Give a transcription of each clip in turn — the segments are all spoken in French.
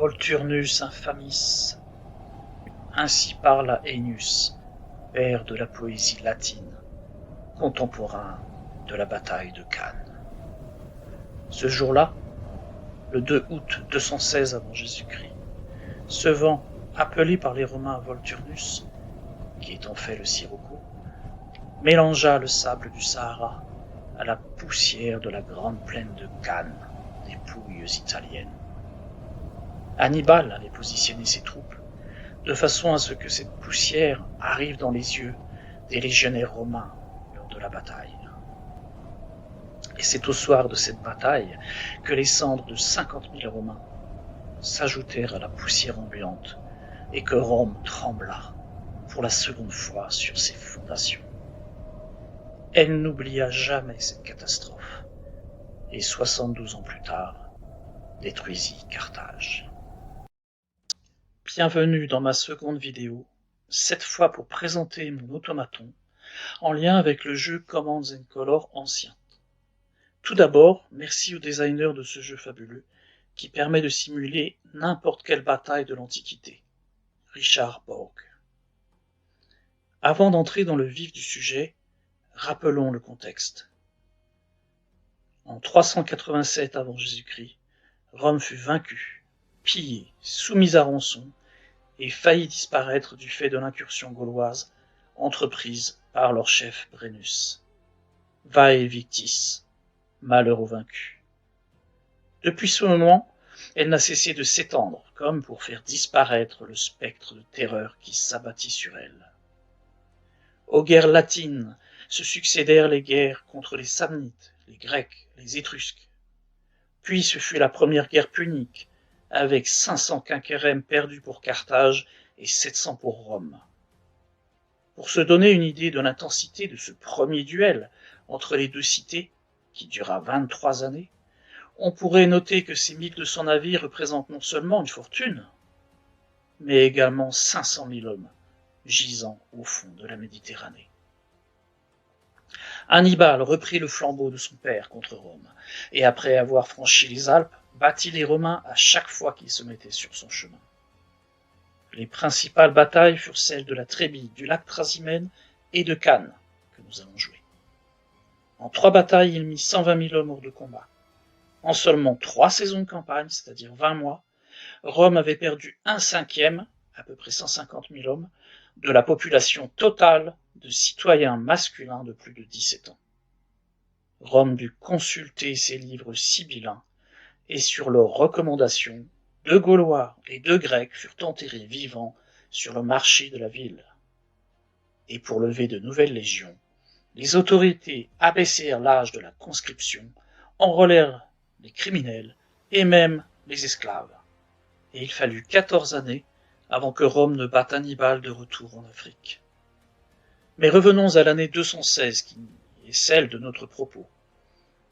Volturnus infamis, ainsi parla Ennius, père de la poésie latine, contemporain de la bataille de Cannes. Ce jour-là, le 2 août 216 avant Jésus-Christ, ce vent, appelé par les Romains Volturnus, qui est en fait le sirocco, mélangea le sable du Sahara à la poussière de la grande plaine de Cannes, des Pouilles italiennes. Hannibal avait positionné ses troupes de façon à ce que cette poussière arrive dans les yeux des légionnaires romains lors de la bataille. Et c'est au soir de cette bataille que les cendres de 50 000 Romains s'ajoutèrent à la poussière ambiante et que Rome trembla pour la seconde fois sur ses fondations. Elle n'oublia jamais cette catastrophe et 72 ans plus tard détruisit Carthage. Bienvenue dans ma seconde vidéo, cette fois pour présenter mon automaton en lien avec le jeu Command & Color ancien. Tout d'abord, merci au designer de ce jeu fabuleux qui permet de simuler n'importe quelle bataille de l'Antiquité, Richard Borg. Avant d'entrer dans le vif du sujet, rappelons le contexte. En 387 avant Jésus-Christ, Rome fut vaincue, pillée, soumise à rançon et faillit disparaître du fait de l'incursion gauloise entreprise par leur chef Brennus. Vae victis, malheur aux vaincus. Depuis ce moment, elle n'a cessé de s'étendre, comme pour faire disparaître le spectre de terreur qui s'abattit sur elle. Aux guerres latines se succédèrent les guerres contre les Samnites, les Grecs, les Étrusques. Puis ce fut la première guerre punique, avec 500 quinquérèmes perdus pour Carthage et 700 pour Rome. Pour se donner une idée de l'intensité de ce premier duel entre les deux cités, qui dura 23 années, on pourrait noter que ces 1200 navires représentent non seulement une fortune, mais également 500 000 hommes gisant au fond de la Méditerranée. Hannibal reprit le flambeau de son père contre Rome, et après avoir franchi les Alpes, battit les Romains à chaque fois qu'ils se mettaient sur son chemin. Les principales batailles furent celles de la Trébie, du lac Trasimène et de Cannes, que nous allons jouer. En 3 batailles, il mit 120 000 hommes hors de combat. En seulement 3 saisons de campagne, c'est-à-dire 20 mois, Rome avait perdu 1/5, à peu près 150 000 hommes, de la population totale de citoyens masculins de plus de 17 ans. Rome dut consulter ses livres sibyllins, et sur leurs recommandations, 2 Gaulois et 2 Grecs furent enterrés vivants sur le marché de la ville. Et pour lever de nouvelles légions, les autorités abaissèrent l'âge de la conscription, enrôlèrent les criminels et même les esclaves. Et il fallut 14 années avant que Rome ne batte Hannibal de retour en Afrique. Mais revenons à l'année 216 qui est celle de notre propos.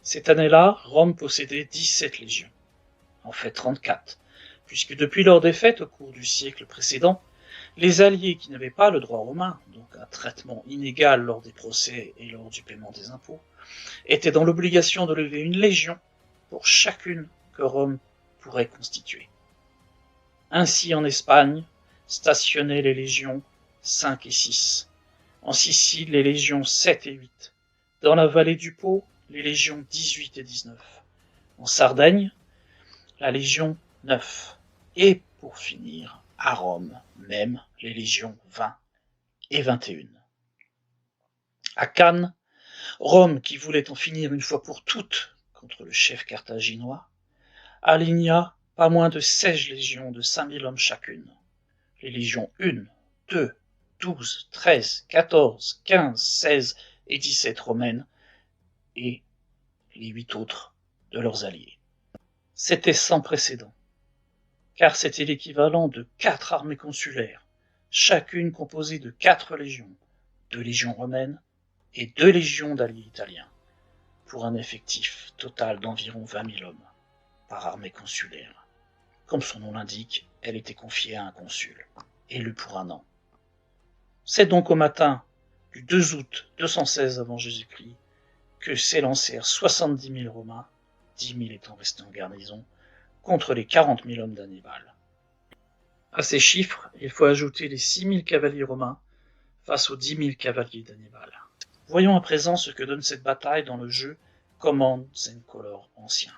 Cette année-là, Rome possédait 17 légions, en fait 34, puisque depuis leur défaite au cours du siècle précédent, les alliés qui n'avaient pas le droit romain, donc un traitement inégal lors des procès et lors du paiement des impôts, étaient dans l'obligation de lever une légion pour chacune que Rome pourrait constituer. Ainsi en Espagne, stationnaient les légions 5 et 6, en Sicile les légions 7 et 8, dans la vallée du Pô les légions 18 et 19, en Sardaigne la légion 9, et pour finir, à Rome même, les légions 20 et 21. À Cannes, Rome, qui voulait en finir une fois pour toutes contre le chef carthaginois, aligna pas moins de 16 légions de 5000 hommes chacune. Les légions 1, 2, 12, 13, 14, 15, 16 et 17 romaines, et les 8 autres de leurs alliés. C'était sans précédent, car c'était l'équivalent de 4 armées consulaires, chacune composée de 4 légions, 2 légions romaines et 2 légions d'alliés italiens, pour un effectif total d'environ 20 000 hommes par armée consulaire. Comme son nom l'indique, elle était confiée à un consul, élu pour un an. C'est donc au matin du 2 août 216 avant Jésus-Christ que s'élancèrent 70 000 Romains, 10 000 étant restés en garnison, contre les 40 000 hommes d'Hannibal, À ces chiffres, il faut ajouter les 6000 cavaliers romains face aux 10 000 cavaliers d'Hannibal. Voyons à présent ce que donne cette bataille dans le jeu Command & Color ancien.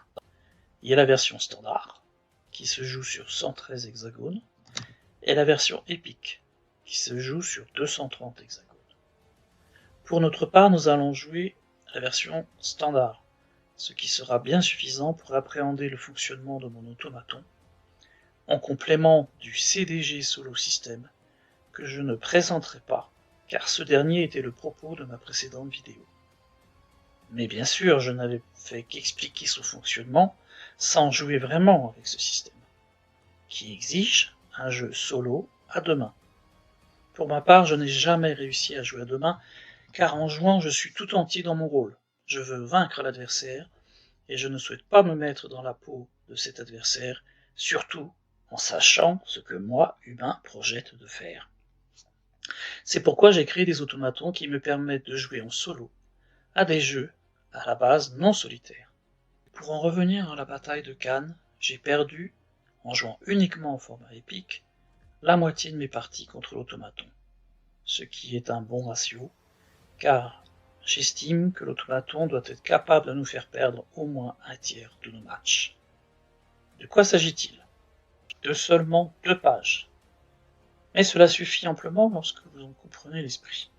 Il y a la version standard, qui se joue sur 113 hexagones, et la version épique, qui se joue sur 230 hexagones. Pour notre part, nous allons jouer la version standard, ce qui sera bien suffisant pour appréhender le fonctionnement de mon automaton, en complément du CDG Solo System, que je ne présenterai pas, car ce dernier était le propos de ma précédente vidéo. Mais bien sûr, je n'avais fait qu'expliquer son fonctionnement, sans jouer vraiment avec ce système, qui exige un jeu solo à deux mains. Pour ma part, je n'ai jamais réussi à jouer à deux mains, car en jouant, je suis tout entier dans mon rôle. Je veux vaincre l'adversaire, et je ne souhaite pas me mettre dans la peau de cet adversaire, surtout en sachant ce que moi, humain, projette de faire. C'est pourquoi j'ai créé des automatons qui me permettent de jouer en solo à des jeux, à la base, non solitaires. Pour en revenir à la bataille de Cannes, j'ai perdu, en jouant uniquement en format épique, la moitié de mes parties contre l'automaton, ce qui est un bon ratio, car j'estime que l'automaton doit être capable de nous faire perdre au moins un tiers de nos matchs. De quoi s'agit-il? De seulement 2 pages. Mais cela suffit amplement lorsque vous en comprenez l'esprit.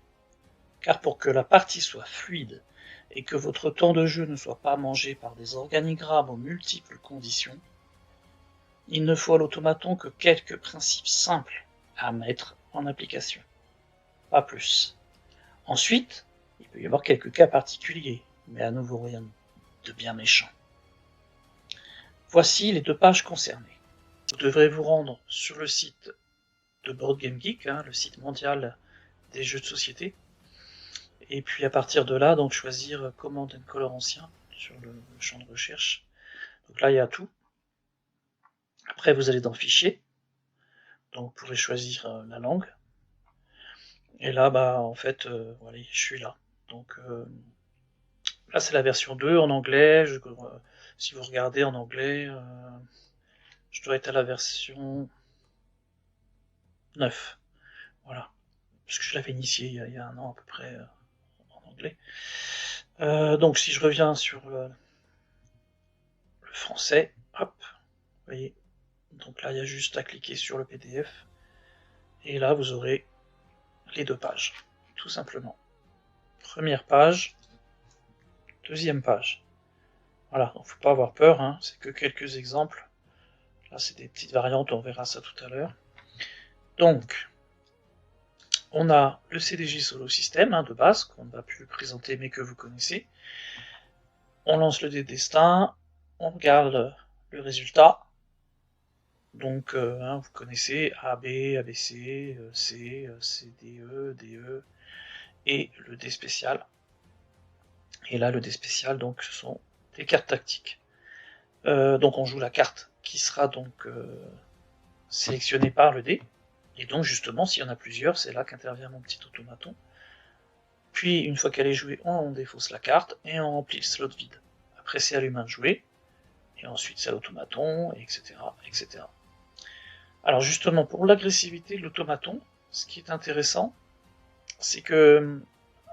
Car pour que la partie soit fluide et que votre temps de jeu ne soit pas mangé par des organigrammes aux multiples conditions, il ne faut à l'automaton que quelques principes simples à mettre en application. Pas plus. Ensuite, il peut y avoir quelques cas particuliers, mais à nouveau rien de bien méchant. Voici les 2 pages concernées. Vous devrez vous rendre sur le site de Board Game Geek, le site mondial des jeux de société, et puis à partir de là, donc choisir Command & Color ancien sur le champ de recherche. Donc là, il y a tout. Après, vous allez dans Fichier, donc vous pourrez choisir la langue. Et là, en fait, voilà, je suis là. Donc là, c'est la version 2 en anglais. Si vous regardez en anglais, je dois être à la version 9. Voilà. Parce que je l'avais initié il y a un an à peu près en anglais. Donc si je reviens sur le français, hop, vous voyez. Donc là, il y a juste à cliquer sur le PDF. Et là, vous aurez les 2 pages, tout simplement. Première page, deuxième page. Voilà, donc faut pas avoir peur, c'est que quelques exemples. Là, c'est des petites variantes, on verra ça tout à l'heure. Donc, on a le CDJ Solo System de base, qu'on ne va plus présenter mais que vous connaissez. On lance le dé de destin, on regarde le résultat. Donc, vous connaissez AB, ABC, C, CDE, DE, et le dé spécial. Et là, le dé spécial, donc, ce sont des cartes tactiques. Donc, on joue la carte qui sera donc sélectionnée par le dé. Et donc, justement, s'il y en a plusieurs, c'est là qu'intervient mon petit automaton. Puis, une fois qu'elle est jouée, on défausse la carte et on remplit le slot vide. Après, c'est à l'humain de jouer. Et ensuite, c'est à l'automaton, etc., etc. Alors, justement, pour l'agressivité de l'automaton, ce qui est intéressant, c'est que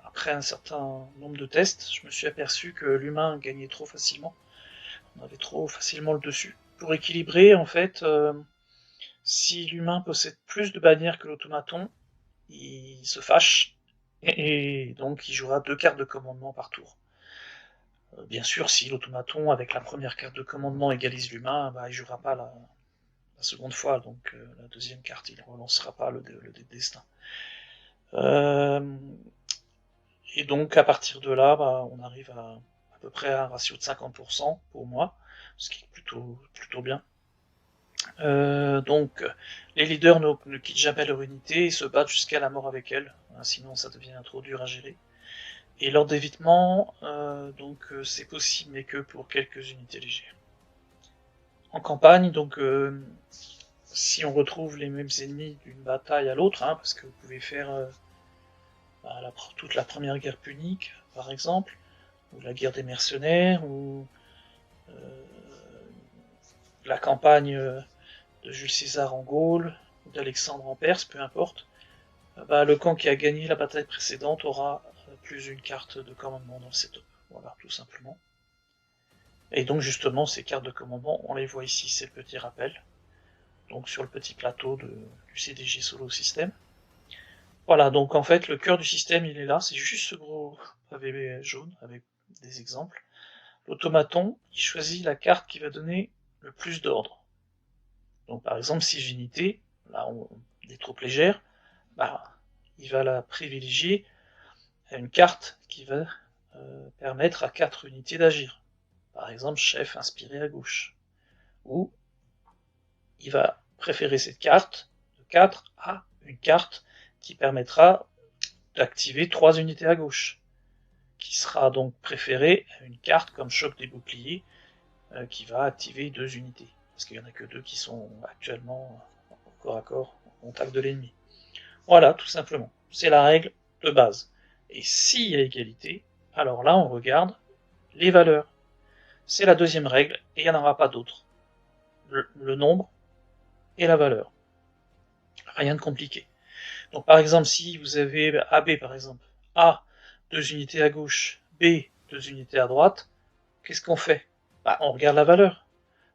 après un certain nombre de tests, je me suis aperçu que l'humain gagnait trop facilement. On avait trop facilement le dessus. Pour équilibrer, en fait, si l'humain possède plus de bannières que l'automaton, il se fâche, et donc il jouera 2 cartes de commandement par tour. Bien sûr, si l'automaton, avec la première carte de commandement, égalise l'humain, il jouera pas la seconde fois, donc la deuxième carte, il ne relancera pas le dé de destin. Et donc à partir de là, on arrive à peu près à un ratio de 50% pour moi, ce qui est plutôt bien. Donc les leaders ne quittent jamais leur unité et se battent jusqu'à la mort avec elle, sinon ça devient trop dur à gérer. Et lors d'évitement, c'est possible mais que pour quelques unités légères. En campagne, donc si on retrouve les mêmes ennemis d'une bataille à l'autre, parce que vous pouvez faire toute la première guerre punique, par exemple, ou la guerre des mercenaires, ou la campagne de Jules César en Gaule, d'Alexandre en Perse, peu importe, le camp qui a gagné la bataille précédente aura plus une carte de commandement dans le setup. Voilà, tout simplement. Et donc justement, ces cartes de commandement, on les voit ici, c'est le petit rappel. Donc sur le petit plateau du CDG Solo System. Voilà, donc en fait, le cœur du système, il est là, c'est juste ce gros pavé jaune avec des exemples. L'automaton, il choisit la carte qui va donner le plus d'ordre. Donc par exemple, 6 unités, là, des troupes légères, il va la privilégier à une carte qui va permettre à 4 unités d'agir. Par exemple, chef inspiré à gauche. Ou il va préférer cette carte de 4 à une carte qui permettra d'activer 3 unités à gauche, qui sera donc préférée à une carte comme choc des boucliers qui va activer 2 unités, parce qu'il n'y en a que 2 qui sont actuellement corps à corps en contact de l'ennemi. Voilà, tout simplement. C'est la règle de base. Et s'il y a égalité, alors là on regarde les valeurs. C'est la deuxième règle, et il n'y en aura pas d'autre. Le nombre et la valeur. Rien de compliqué. Donc par exemple, si vous avez AB par exemple, A, 2 unités à gauche, B, 2 unités à droite, qu'est-ce qu'on fait? On regarde la valeur.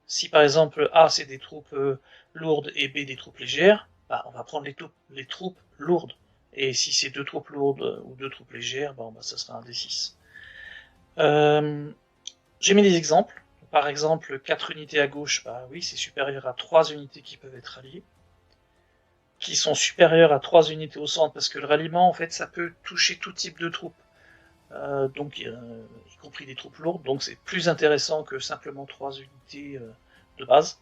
Si par exemple A c'est des troupes lourdes et B des troupes légères, on va prendre les troupes lourdes. Et si c'est 2 troupes lourdes ou 2 troupes légères, ça sera un D6. J'ai mis des exemples. Par exemple, 4 unités à gauche, oui, c'est supérieur à 3 unités qui peuvent être alliées, qui sont supérieures à 3 unités au centre, parce que le ralliement, en fait, ça peut toucher tout type de troupes, donc y compris des troupes lourdes, donc c'est plus intéressant que simplement 3 unités de base.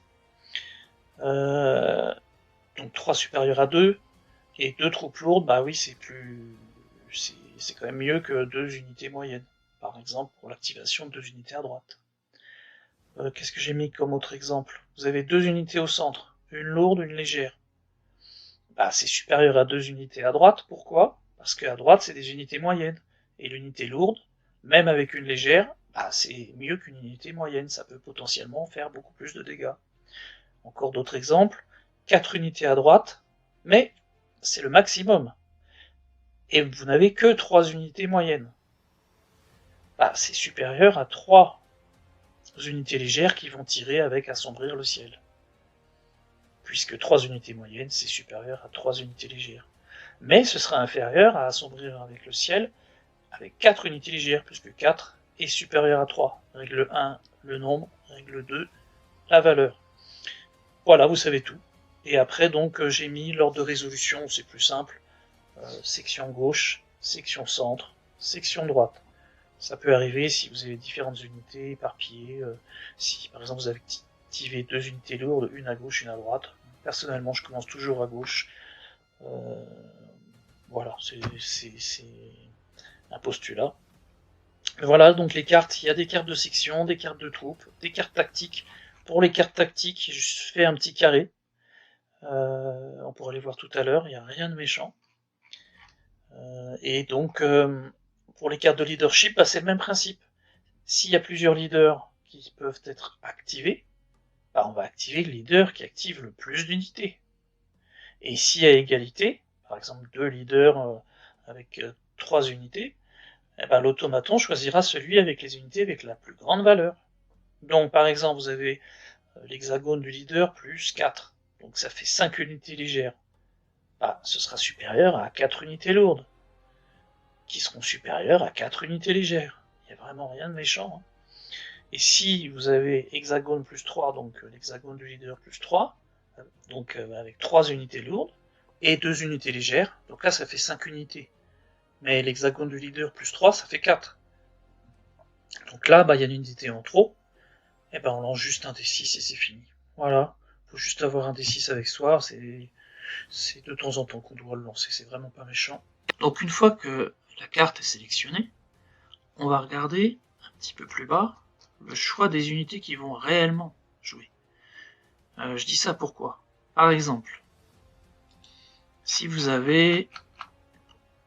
Donc 3 supérieurs à 2, et 2 troupes lourdes, oui, c'est quand même mieux que 2 unités moyennes, par exemple, pour l'activation de 2 unités à droite. Qu'est-ce que j'ai mis comme autre exemple? Vous avez 2 unités au centre, une lourde, une légère. C'est supérieur à 2 unités à droite, pourquoi? Parce qu'à droite, c'est des unités moyennes. Et l'unité lourde, même avec une légère, c'est mieux qu'une unité moyenne, ça peut potentiellement faire beaucoup plus de dégâts. Encore d'autres exemples, 4 unités à droite, mais c'est le maximum. Et vous n'avez que 3 unités moyennes. C'est supérieur à 3 unités légères qui vont tirer avec assombrir le ciel. Puisque 3 unités moyennes, c'est supérieur à 3 unités légères. Mais ce sera inférieur à assombrir avec le ciel, avec 4 unités légères, puisque 4 est supérieur à 3. Règle 1, le nombre. Règle 2, la valeur. Voilà, vous savez tout. Et après, donc, j'ai mis l'ordre de résolution, c'est plus simple. Section gauche, section centre, section droite. Ça peut arriver si vous avez différentes unités éparpillées, si par exemple vous avez activé 2 unités lourdes, une à gauche, une à droite. Personnellement, je commence toujours à gauche. Voilà, c'est un postulat. Voilà, donc les cartes, il y a des cartes de section, des cartes de troupes, des cartes tactiques. Pour les cartes tactiques, je fais un petit carré. On pourra les voir tout à l'heure, il n'y a rien de méchant. Et donc, pour les cartes de leadership, c'est le même principe. S'il y a plusieurs leaders qui peuvent être activés, on va activer le leader qui active le plus d'unités. Et s'il y a égalité, par exemple 2 leaders avec 3 unités, l'automaton choisira celui avec les unités avec la plus grande valeur. Donc par exemple, vous avez l'hexagone du leader plus 4, donc ça fait 5 unités légères. Ce sera supérieur à 4 unités lourdes, qui seront supérieures à 4 unités légères. Il n'y a vraiment rien de méchant. Et si vous avez hexagone plus 3, donc l'hexagone du leader plus 3, donc avec 3 unités lourdes, et 2 unités légères, donc là ça fait 5 unités. Mais l'hexagone du leader plus 3, ça fait 4. Donc là, il y a une unité en trop, et on lance juste un D6 et c'est fini. Voilà, faut juste avoir un D6 avec soi, c'est de temps en temps qu'on doit le lancer, c'est vraiment pas méchant. Donc une fois que la carte est sélectionnée, on va regarder un petit peu plus bas le choix des unités qui vont réellement jouer. Je dis ça pourquoi? Par exemple, si vous avez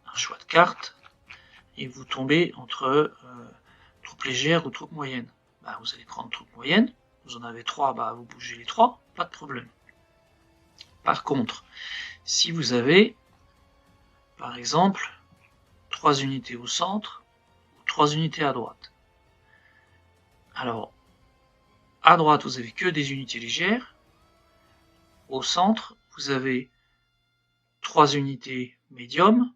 un choix de carte et vous tombez entre troupes légères ou troupes moyennes, vous allez prendre troupes moyennes, vous en avez 3, vous bougez les 3, pas de problème. Par contre, si vous avez, par exemple, 3 unités au centre, ou 3 unités à droite. Alors, à droite, vous avez que des unités légères. Au centre, vous avez 3 unités médium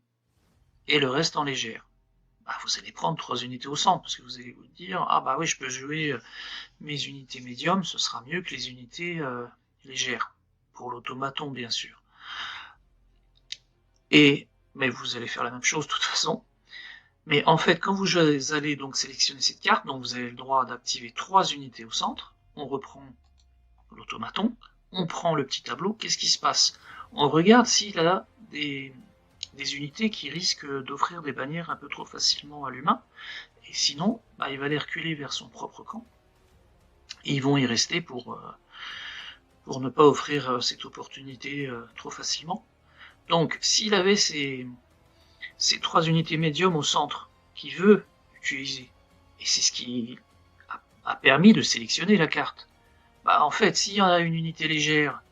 et le reste en légère. Bah, vous allez prendre 3 unités au centre, parce que vous allez vous dire, ah bah oui, je peux jouer mes unités médium, ce sera mieux que les unités légères, pour l'automaton bien sûr. Mais vous allez faire la même chose de toute façon. Mais en fait, quand vous allez donc sélectionner cette carte, donc vous avez le droit d'activer 3 unités au centre, on reprend l'automaton, on prend le petit tableau, qu'est-ce qui se passe? On regarde s'il a des unités qui risquent d'offrir des bannières un peu trop facilement à l'humain, et sinon, bah, il va les reculer vers son propre camp, et ils vont y rester pour ne pas offrir cette opportunité trop facilement. Donc, s'il avait ces 3 unités médium au centre qu'il veut utiliser, et c'est ce qui a permis de sélectionner la carte, bah en fait, s'il y en a une unité légère,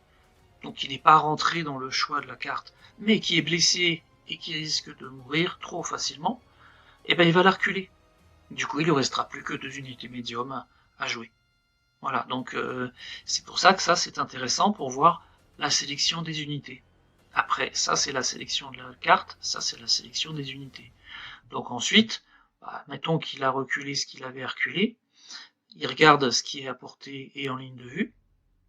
donc qui n'est pas rentrée dans le choix de la carte, mais qui est blessée et qui risque de mourir trop facilement, et ben il va la reculer. Du coup, il ne restera plus que 2 unités médium à jouer. Voilà, donc c'est pour ça que ça c'est intéressant pour voir la sélection des unités. Après, ça c'est la sélection de la carte, ça c'est la sélection des unités. Donc ensuite, bah, mettons qu'il a reculé ce qu'il avait reculé, il regarde ce qui est à portée et en ligne de vue,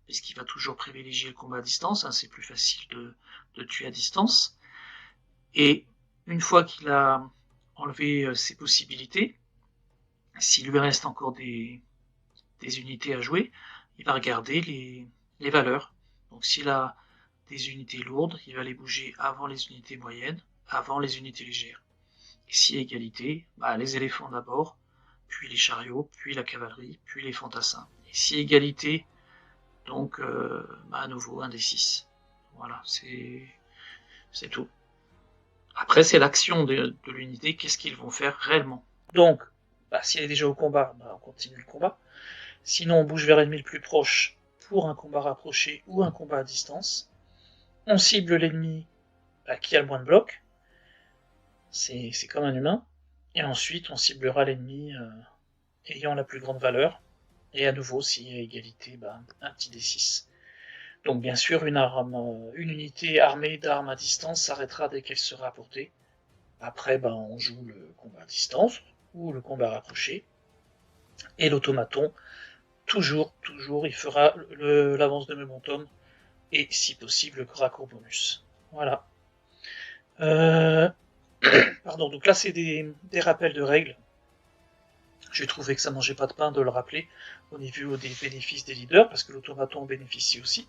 puisqu'il va toujours privilégier le combat à distance, hein, c'est plus facile de tuer à distance. Et une fois qu'il a enlevé ses possibilités, s'il lui reste encore des unités à jouer, il va regarder les valeurs. Donc s'il a des unités lourdes, il va les bouger avant les unités moyennes, avant les unités légères. Et si égalité, bah, les éléphants d'abord, puis les chariots, puis la cavalerie, puis les fantassins. Et si égalité, donc bah, à nouveau un des 6. Voilà, c'est tout. Après, c'est l'action de l'unité, qu'est-ce qu'ils vont faire réellement. Donc, bah, s'il est déjà au combat, bah, on continue le combat. Sinon, on bouge vers l'ennemi le plus proche pour un combat rapproché ou un combat à distance. On cible l'ennemi qui a le moins de blocs. C'est comme un humain. Et ensuite, on ciblera l'ennemi ayant la plus grande valeur. Et à nouveau, s'il y a égalité, bah, un petit D6. Donc bien sûr, une unité armée d'armes à distance s'arrêtera dès qu'elle sera à portée. Après, bah, on joue le combat à distance ou le combat rapproché. Et l'automaton, toujours, il fera l'avance de momentum et si possible le raccourt bonus. Voilà. Pardon, donc là c'est des rappels de règles. J'ai trouvé que ça mangeait pas de pain de le rappeler au niveau des bénéfices des leaders, parce que l'automaton en bénéficie aussi.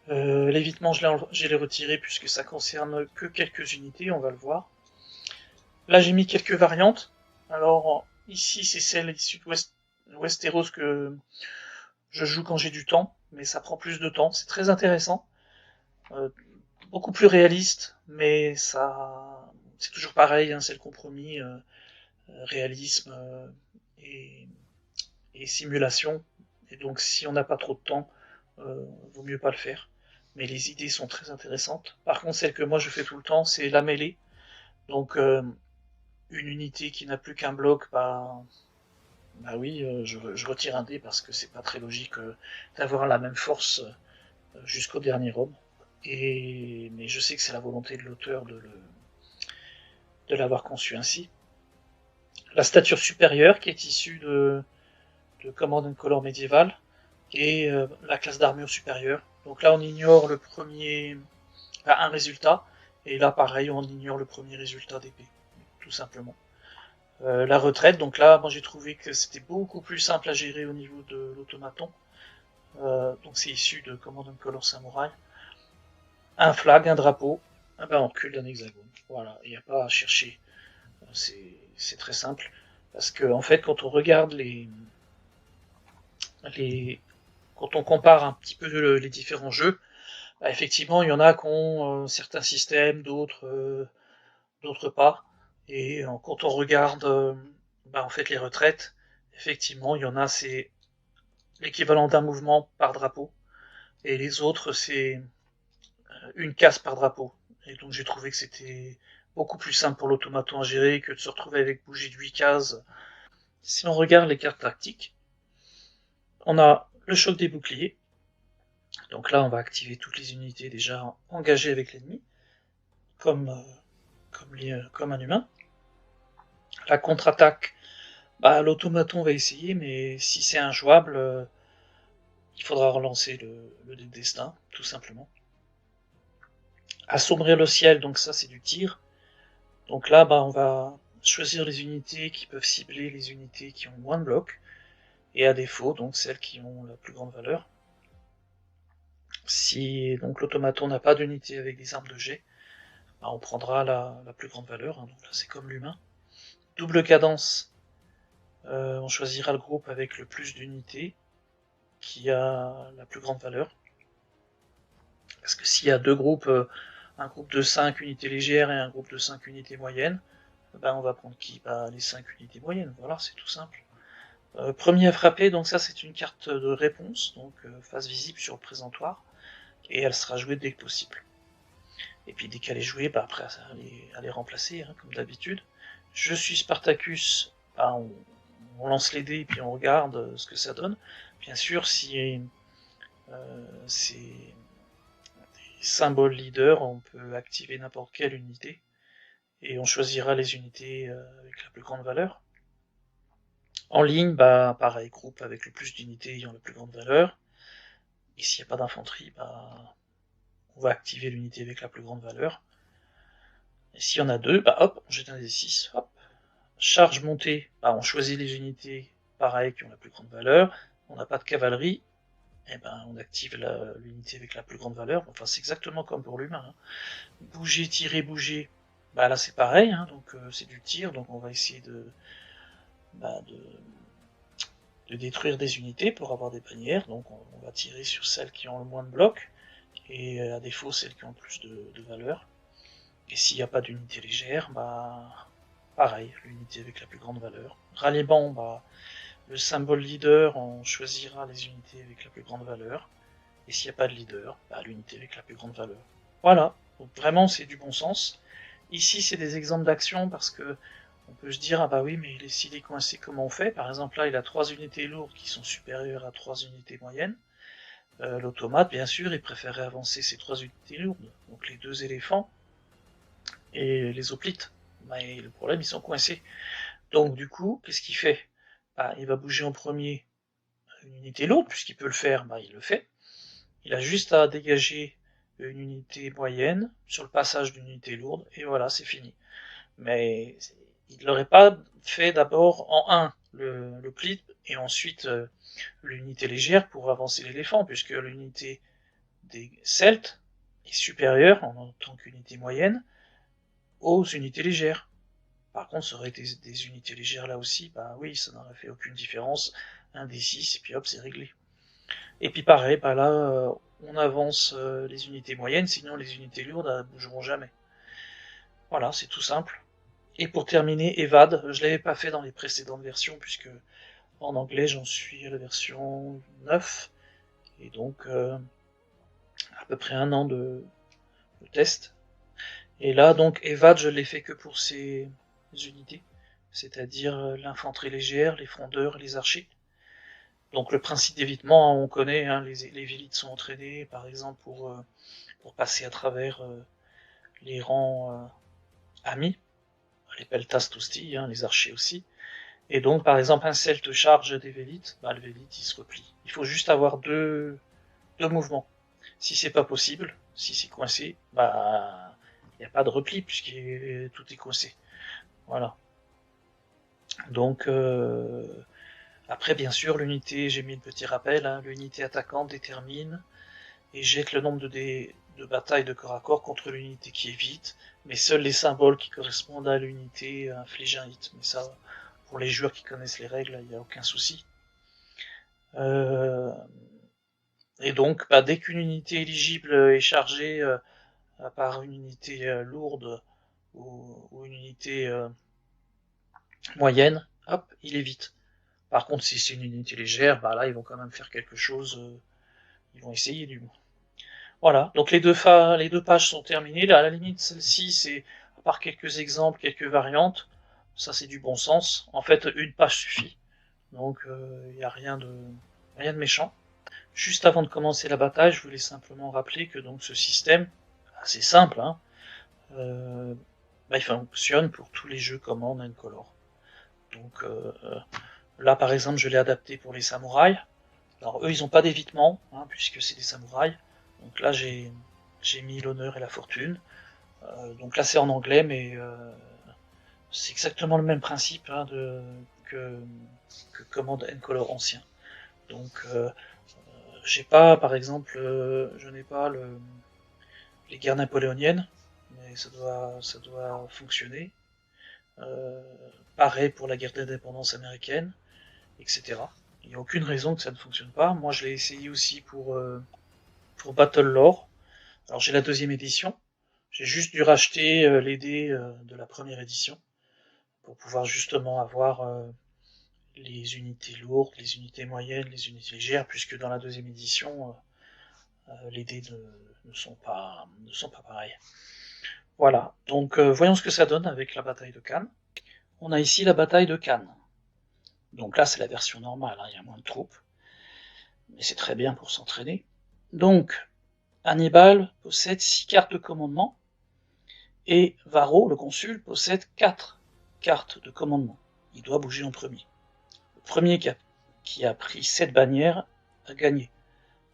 L'évitement, je l'ai retiré puisque ça concerne que quelques unités, on va le voir. Là j'ai mis quelques variantes. Alors ici c'est celle issue de Westeros que je joue quand j'ai du temps, mais ça prend plus de temps, c'est très intéressant. Beaucoup plus réaliste, mais ça, c'est toujours pareil, hein, c'est le compromis, réalisme et, simulation. Et donc si on n'a pas trop de temps, vaut mieux pas le faire. Mais les idées sont très intéressantes. Par contre, celle que moi je fais tout le temps, c'est la mêlée. Donc une unité qui n'a plus qu'un bloc, bah oui, je retire un dé parce que c'est pas très logique d'avoir la même force jusqu'au dernier homme. Mais je sais que c'est la volonté de l'auteur de l'avoir conçu ainsi. La stature supérieure, qui est issue de Command and Color médiéval, et la classe d'armure supérieure. Donc là, on ignore le premier, un résultat, et là, pareil, on ignore le premier résultat d'épée, tout simplement. La retraite, donc là, moi j'ai trouvé que c'était beaucoup plus simple à gérer au niveau de l'automaton. Donc c'est issu de Command and Color Samurai. Un flag, un drapeau, on recule d'un hexagone. Voilà, il n'y a pas à chercher. C'est très simple. Parce que en fait, quand on regarde quand on compare un petit peu les différents jeux, bah, effectivement, il y en a qui ont certains systèmes, d'autres pas. Et quand on regarde en fait les retraites, effectivement, il y en a, c'est l'équivalent d'un mouvement par drapeau. Et les autres, c'est une case par drapeau. Et donc j'ai trouvé que c'était beaucoup plus simple pour l'automaton à gérer que de se retrouver avec bougie de 8 cases. Si on regarde les cartes tactiques, on a le choc des boucliers. Donc là, on va activer toutes les unités déjà engagées avec l'ennemi, comme un humain. La contre-attaque, bah, l'automaton va essayer, mais si c'est injouable, il faudra relancer le destin, tout simplement. Assombrir le ciel, donc ça c'est du tir. Donc là, bah, on va choisir les unités qui peuvent cibler les unités qui ont moins de blocs, et à défaut, donc celles qui ont la plus grande valeur. Si donc l'automaton n'a pas d'unité avec des armes de jet, bah, on prendra la plus grande valeur, hein, donc là c'est comme l'humain. Double cadence, on choisira le groupe avec le plus d'unités, qui a la plus grande valeur. Parce que s'il y a deux groupes, un groupe de 5 unités légères et un groupe de 5 unités moyennes, ben on va prendre qui? Bah, les 5 unités moyennes, voilà, c'est tout simple. Premier à frapper, donc ça c'est une carte de réponse, donc face visible sur le présentoir, et elle sera jouée dès que possible. Et puis dès qu'elle est jouée, bah après elle est remplacée, hein, comme d'habitude. Je suis Spartacus, bah, on lance les dés et puis on regarde ce que ça donne. Bien sûr, si c'est des symboles leaders, on peut activer n'importe quelle unité, et on choisira les unités avec la plus grande valeur. En ligne, bah pareil, groupe avec le plus d'unités ayant la plus grande valeur. Et s'il n'y a pas d'infanterie, bah on va activer l'unité avec la plus grande valeur. Et s'il y en a deux, bah hop, on jette un D6, hop. Charge montée, bah on choisit les unités, pareil, qui ont la plus grande valeur. On n'a pas de cavalerie, et ben on active l'unité avec la plus grande valeur. Enfin, c'est exactement comme pour l'humain. Hein. Bouger, tirer, bouger, bah là c'est pareil, hein, donc c'est du tir, donc on va essayer bah, de détruire des unités pour avoir des bannières. Donc on va tirer sur celles qui ont le moins de blocs, et à défaut celles qui ont le plus de valeur. Et s'il n'y a pas d'unité légère, bah pareil, l'unité avec la plus grande valeur. Ralliement, bah le symbole leader, on choisira les unités avec la plus grande valeur. Et s'il n'y a pas de leader, bah l'unité avec la plus grande valeur. Voilà, donc vraiment c'est du bon sens. Ici c'est des exemples d'action parce que on peut se dire, ah bah oui, mais s'il est coincé, comment on fait? Par exemple là il a 3 unités lourdes qui sont supérieures à 3 unités moyennes. L'automate, bien sûr, il préférait avancer ses 3 unités lourdes, donc les 2 éléphants et les hoplites. Mais le problème, ils sont coincés. Donc du coup, qu'est-ce qu'il fait? Bah, il va bouger en premier une unité lourde, puisqu'il peut le faire, bah, il le fait. Il a juste à dégager une unité moyenne sur le passage d'une unité lourde, et voilà, c'est fini. Mais il ne l'aurait pas fait d'abord en 1, le pli, et ensuite l'unité légère pour avancer l'éléphant, puisque l'unité des Celtes est supérieure, en tant qu'unité moyenne, aux unités légères. Par contre, ça aurait été des unités légères là aussi, bah oui, ça n'aurait fait aucune différence. Un des 6, et puis hop, c'est réglé. Et puis pareil, bah là, on avance les unités moyennes, sinon les unités lourdes ne bougeront jamais. Voilà, c'est tout simple. Et pour terminer, Evade, je l'avais pas fait dans les précédentes versions, puisque en anglais j'en suis à la version 9, et donc à peu près un an de test. Et là, donc, Evade, je l'ai fait que pour ces unités, c'est-à-dire l'infanterie légère, les frondeurs et les archers. Donc le principe d'évitement, on connaît, hein, les vélites sont entraînés, par exemple, pour passer à travers les rangs amis, les peltas tosti, hein, les archers aussi. Et donc, par exemple, un celte charge des vélites, bah, le vélite, il se replie. Il faut juste avoir deux mouvements. Si c'est pas possible, si c'est coincé, bah, il n'y a pas de repli, puisque tout est coincé. Voilà. Donc, après, bien sûr, l'unité, j'ai mis le petit rappel, hein, l'unité attaquante détermine et jette le nombre de batailles de corps à corps contre l'unité qui évite, mais seuls les symboles qui correspondent à l'unité infligent un hit. Mais ça, pour les joueurs qui connaissent les règles, il n'y a aucun souci. Et donc, bah, dès qu'une unité éligible est chargée par une unité lourde ou une unité moyenne, hop, il évite. Par contre, si c'est une unité légère, bah là, ils vont quand même faire quelque chose, ils vont essayer du moins. Voilà, donc les deux pages sont terminées. Là, à la limite, celle-ci, c'est, à part quelques exemples, quelques variantes, ça c'est du bon sens. En fait, une page suffit. Donc, il n'y a rien de méchant. Juste avant de commencer la bataille, je voulais simplement rappeler que donc ce système, assez simple, hein, il fonctionne pour tous les jeux Command and Color. Donc là, par exemple, je l'ai adapté pour les samouraïs. Alors eux, ils n'ont pas d'évitement, hein, puisque c'est des samouraïs. Donc là, j'ai mis l'honneur et la fortune. Donc là, c'est en anglais, mais c'est exactement le même principe hein, que Command and Color ancien. Donc j'ai pas, par exemple, je n'ai pas les guerres napoléoniennes, mais ça doit fonctionner. Euh, Pareil pour la guerre d'indépendance américaine, etc. Il n'y a aucune raison que ça ne fonctionne pas. Moi, je l'ai essayé aussi pour Battle Lore. Alors, j'ai la deuxième édition. J'ai juste dû racheter les dés de la première édition pour pouvoir justement avoir les unités lourdes, les unités moyennes, les unités légères, puisque dans la deuxième édition, les dés ne sont pas pareils. Voilà, donc voyons ce que ça donne avec la bataille de Cannes. On a ici la bataille de Cannes. Donc là, c'est la version normale, hein, il y a moins de troupes, mais c'est très bien pour s'entraîner. Donc, Hannibal possède 6 cartes de commandement, et Varro, le consul, possède 4 cartes de commandement. Il doit bouger en premier. Le premier qui a pris 7 bannières a gagné.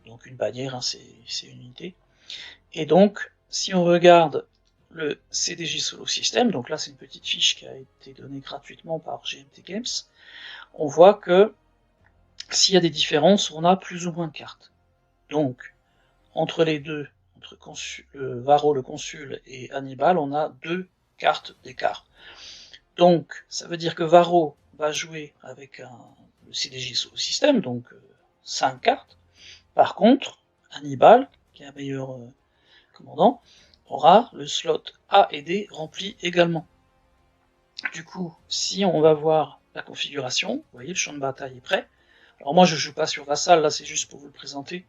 Donc une bannière, hein, c'est une unité. Et donc, si on regarde le CDJ Solo System, donc là c'est une petite fiche qui a été donnée gratuitement par GMT Games, on voit que s'il y a des différences, on a plus ou moins de cartes. Donc, entre les deux, entre Varro le consul et Hannibal, on a 2 cartes d'écart. Donc, ça veut dire que Varro va jouer avec le CDJ Solo System, donc 5 cartes. Par contre, Hannibal, qui est un meilleur commandant, aura le slot A et D rempli également. Du coup, si on va voir la configuration, vous voyez, le champ de bataille est prêt. Alors moi, je joue pas sur Vassal, là c'est juste pour vous le présenter,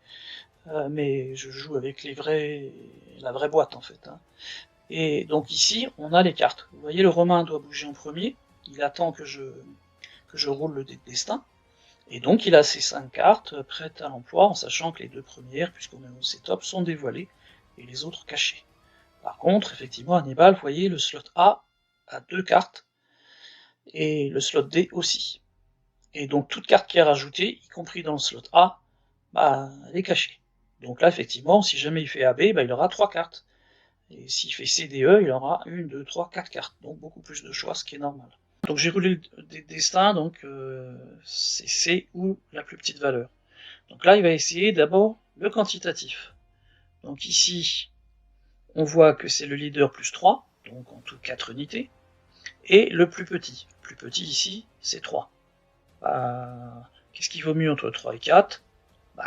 mais je joue avec la vraie boîte en fait. Hein. Et donc ici, on a les cartes. Vous voyez, le Romain doit bouger en premier, il attend que je roule le dé de destin, et donc il a ses 5 cartes prêtes à l'emploi, en sachant que les 2 premières, puisqu'on est au setup, sont dévoilées, et les autres cachées. Par contre, effectivement, Hannibal, vous voyez, le slot A a 2 cartes, et le slot D aussi. Et donc toute carte qui est rajoutée, y compris dans le slot A, elle est cachée. Donc là, effectivement, si jamais il fait AB, il aura 3 cartes. Et s'il fait CDE, il aura 1, 2, 3, 4 cartes. Donc beaucoup plus de choix, ce qui est normal. Donc j'ai roulé des destins, donc c'est C ou la plus petite valeur. Donc là, il va essayer d'abord le quantitatif. Donc ici, on voit que c'est le leader plus 3, donc en tout 4 unités, et le plus petit. Le plus petit ici, c'est 3. Qu'est-ce qui vaut mieux entre 3 et 4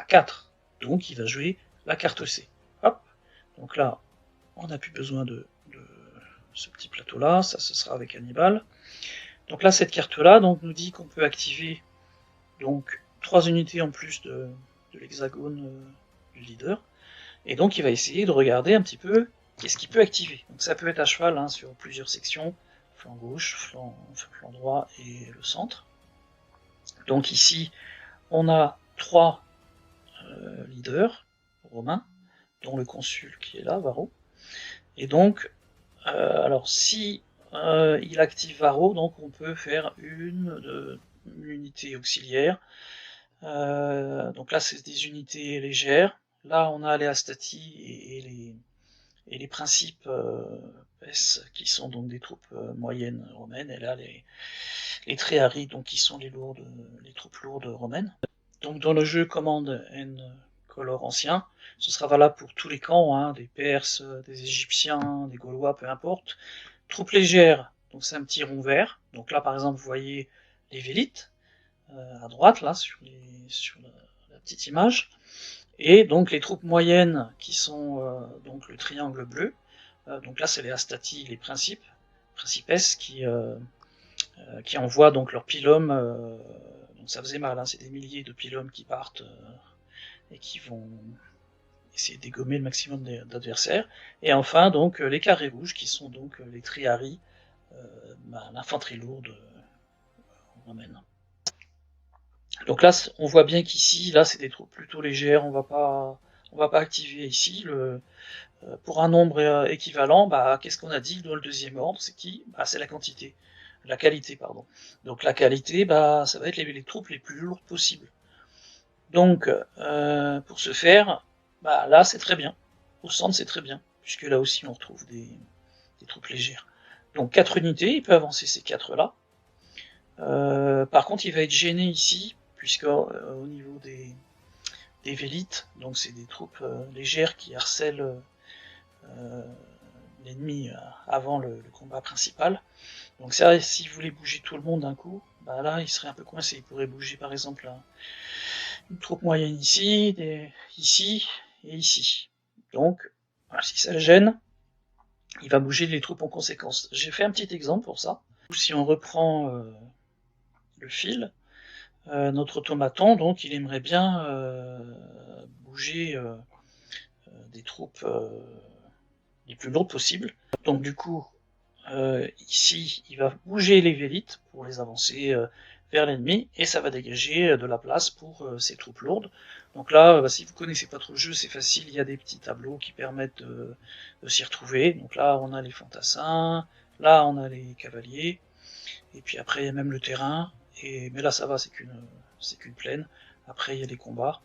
4. Donc il va jouer la carte C. Hop. Donc là, on n'a plus besoin de ce petit plateau-là, ça ce sera avec Hannibal. Donc là, cette carte-là nous dit qu'on peut activer donc 3 unités en plus de l'hexagone du leader. Et donc il va essayer de regarder un petit peu qu'est-ce qu'il peut activer. Donc ça peut être à cheval hein, sur plusieurs sections, flanc gauche, flanc droit et le centre. Donc ici, on a 3 leaders romains, dont le consul qui est là, Varro. Et donc, alors si il active Varro, donc on peut faire une unité auxiliaire. Donc là, c'est des unités légères. Là, on a les Astati et les principes PES, qui sont donc des troupes moyennes romaines, et là, les Triari, donc qui sont les troupes lourdes romaines. Donc dans le jeu Command and Color ancien, ce sera valable pour tous les camps, hein, des Perses, des Égyptiens, des Gaulois, peu importe. Troupes légères, donc c'est un petit rond vert. Donc là, par exemple, vous voyez les Vélites, à droite, là, sur la petite image. Et donc les troupes moyennes, qui sont donc le triangle bleu. Donc là, c'est les Astati, les principes qui envoient donc leurs pylômes. Donc ça faisait mal, hein, c'est des milliers de pylômes qui partent et qui vont essayer de dégommer le maximum d'adversaires. Et enfin, donc, les carrés rouges, qui sont donc les triaries, l'infanterie lourde romaine. Donc là, on voit bien qu'ici, là, c'est des troupes plutôt légères, on va pas activer ici. Pour un nombre équivalent, qu'est-ce qu'on a dit dans le deuxième ordre? C'est qui? C'est la quantité. La qualité, pardon. Donc la qualité, ça va être les troupes les plus lourdes possibles. Donc, pour ce faire, là c'est très bien. Au centre c'est très bien, puisque là aussi on retrouve des troupes légères. Donc 4 unités, il peut avancer ces 4 là. Par contre il va être gêné ici, puisque au niveau des vélites, donc c'est des troupes légères qui harcèlent l'ennemi avant le combat principal. Donc ça, s'il voulait bouger tout le monde d'un coup, là il serait un peu coincé. Il pourrait bouger par exemple une troupe moyenne ici, ici et ici. Donc, si ça le gêne, il va bouger les troupes en conséquence. J'ai fait un petit exemple pour ça. Si on reprend le fil, notre automaton, donc il aimerait bien bouger des troupes les plus lourdes possibles. Donc du coup, ici, il va bouger les vélites pour les avancer vers l'ennemi, et ça va dégager de la place pour ces troupes lourdes. Donc là, si vous connaissez pas trop le jeu, c'est facile, il y a des petits tableaux qui permettent de s'y retrouver. Donc là, on a les fantassins, là on a les cavaliers, et puis après il y a même le terrain, mais là ça va, c'est qu'une plaine. Après il y a les combats.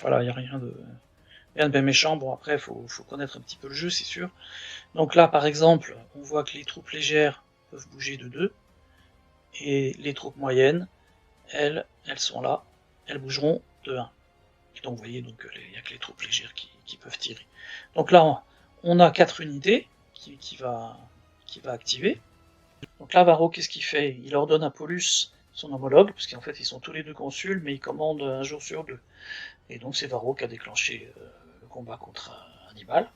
Voilà, il n'y a rien de bien méchant. Bon, après faut connaître un petit peu le jeu, c'est sûr. Donc là, par exemple, on voit que les troupes légères peuvent bouger de 2, et les troupes moyennes, elles sont là, elles bougeront de 1. Donc vous voyez, il n'y a que les troupes légères qui peuvent tirer. Donc là, on a 4 unités qui va activer. Donc là, Varro, qu'est-ce qu'il fait? Il ordonne à Paulus, son homologue, parce qu'en fait ils sont tous les deux consuls, mais ils commandent un jour sur 2. Et donc c'est Varro qui a déclenché le combat contre Hannibal.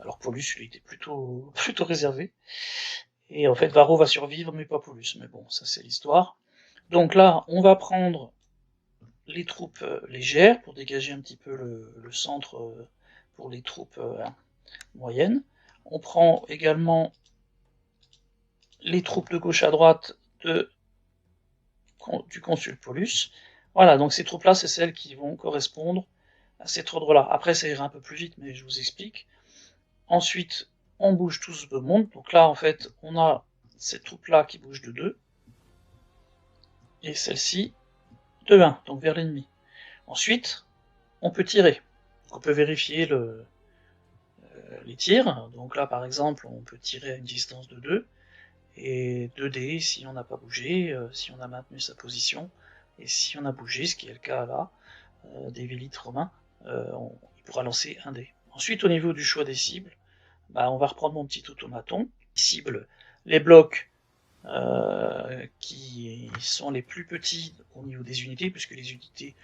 Alors Paulus, il était plutôt réservé. Et en fait, Varro va survivre, mais pas Paulus. Mais bon, ça c'est l'histoire. Donc là, on va prendre les troupes légères pour dégager un petit peu le centre pour les troupes moyennes. On prend également les troupes de gauche à droite du consul Paulus. Voilà, donc ces troupes-là, c'est celles qui vont correspondre à cet ordre-là. Après, ça ira un peu plus vite, mais je vous explique. Ensuite, on bouge tous de monde. Donc là, en fait, on a cette troupe-là qui bouge de 2, et celle-ci de 1, donc vers l'ennemi. Ensuite, on peut tirer. On peut vérifier les tirs. Donc là, par exemple, on peut tirer à une distance de 2, et 2 dés si on n'a pas bougé, si on a maintenu sa position, et si on a bougé, ce qui est le cas là, des vélites romains, il pourra lancer un dé. Ensuite, au niveau du choix des cibles, on va reprendre mon petit automaton, qui cible les blocs qui sont les plus petits au niveau des unités, puisque les unités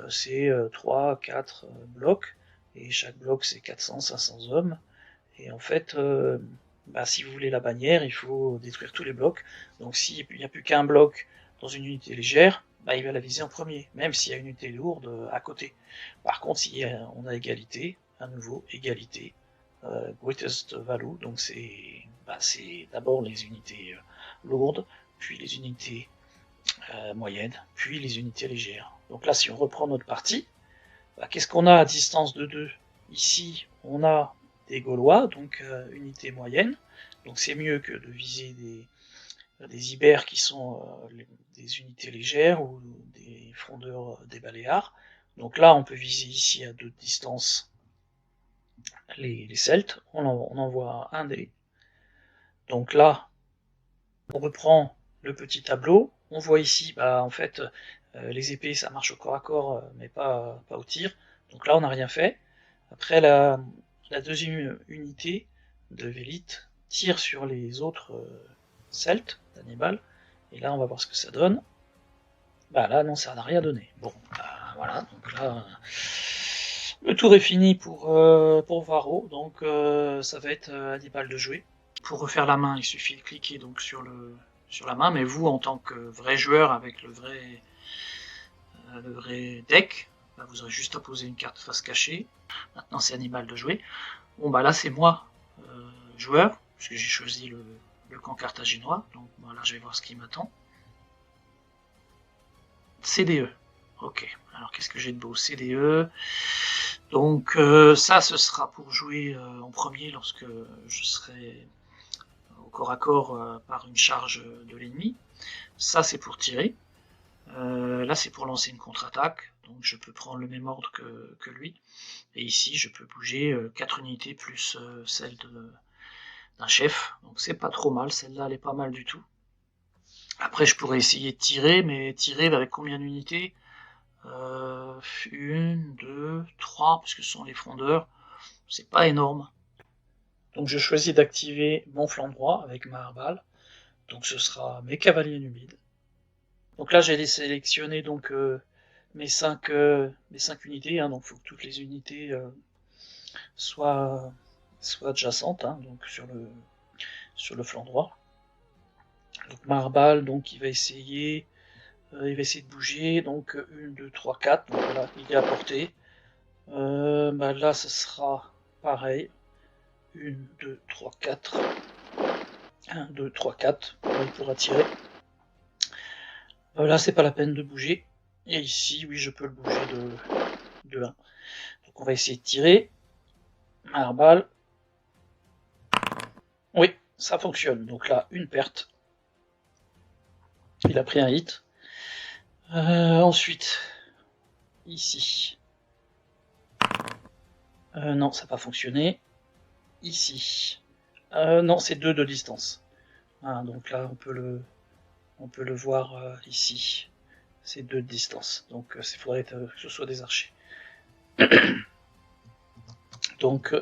c'est 3, 4 blocs, et chaque bloc c'est 400, 500 hommes, et en fait, si vous voulez la bannière, il faut détruire tous les blocs. Donc s'il n'y a plus qu'un bloc dans une unité légère, il va la viser en premier, même s'il y a une unité lourde à côté. Par contre, si on a égalité, à nouveau, égalité, greatest value, donc c'est d'abord les unités lourdes, puis les unités moyennes, puis les unités légères. Donc là, si on reprend notre partie, qu'est-ce qu'on a à distance de 2? Ici, on a des Gaulois, donc unité moyenne, donc c'est mieux que de viser des Ibères qui sont des unités légères, ou des frondeurs des Baléares. Donc là, on peut viser ici à 2 de distance les Celtes, on envoie un dé. Donc là, on reprend le petit tableau, on voit ici, en fait, les épées ça marche au corps à corps, mais pas au tir, donc là on n'a rien fait. Après, la deuxième unité de Vélite tire sur les autres Celtes d'Hannibal, et là on va voir ce que ça donne. Là non, ça n'a rien donné. Bon, voilà, donc là le tour est fini pour Varro, donc ça va être Hannibal de jouer. Pour refaire la main, il suffit de cliquer donc sur la main, mais vous, en tant que vrai joueur avec le vrai deck, Là, vous aurez juste à poser une carte face cachée. Maintenant, c'est animal de jouer. Bon, bah là, c'est moi, joueur, puisque j'ai choisi le camp carthaginois. Donc, voilà, je vais voir ce qui m'attend. CDE. Ok, alors qu'est-ce que j'ai de beau? CDE. Donc, ça, ce sera pour jouer en premier lorsque je serai au corps à corps par une charge de l'ennemi. Ça, c'est pour tirer. Là, c'est pour lancer une contre-attaque, donc je peux prendre le même ordre que lui. Et ici, je peux bouger 4 unités plus celle d'un chef. Donc c'est pas trop mal, celle-là, elle est pas mal du tout. Après, je pourrais essayer de tirer, mais tirer avec combien d'unités? 1, 2, 3, parce que ce sont les frondeurs. C'est pas énorme. Donc je choisis d'activer mon flanc droit avec ma harbale. Donc ce sera mes cavaliers numides. Donc là, j'ai sélectionné donc mes 5 unités, hein, donc il faut que toutes les unités soient adjacentes, hein, donc sur le flanc droit. Donc Marbal, donc il va essayer de bouger, donc 1, 2, 3, 4, donc voilà, il est à portée. Bah là, ce sera pareil, 1, 2, 3, 4, 1, 2, 3, 4, il pourra tirer. Là, c'est pas la peine de bouger, et ici, oui, je peux le bouger de 1. Donc on va essayer de tirer. Marbal. Oui, ça fonctionne. Donc là, une perte. Il a pris un hit. Ensuite, ici. Non, ça n'a pas fonctionné. Ici. Non, c'est 2 de distance. Ah, donc là, on peut le voir ici. C'est 2 de distance. Donc il faudrait que ce soit des archers. Donc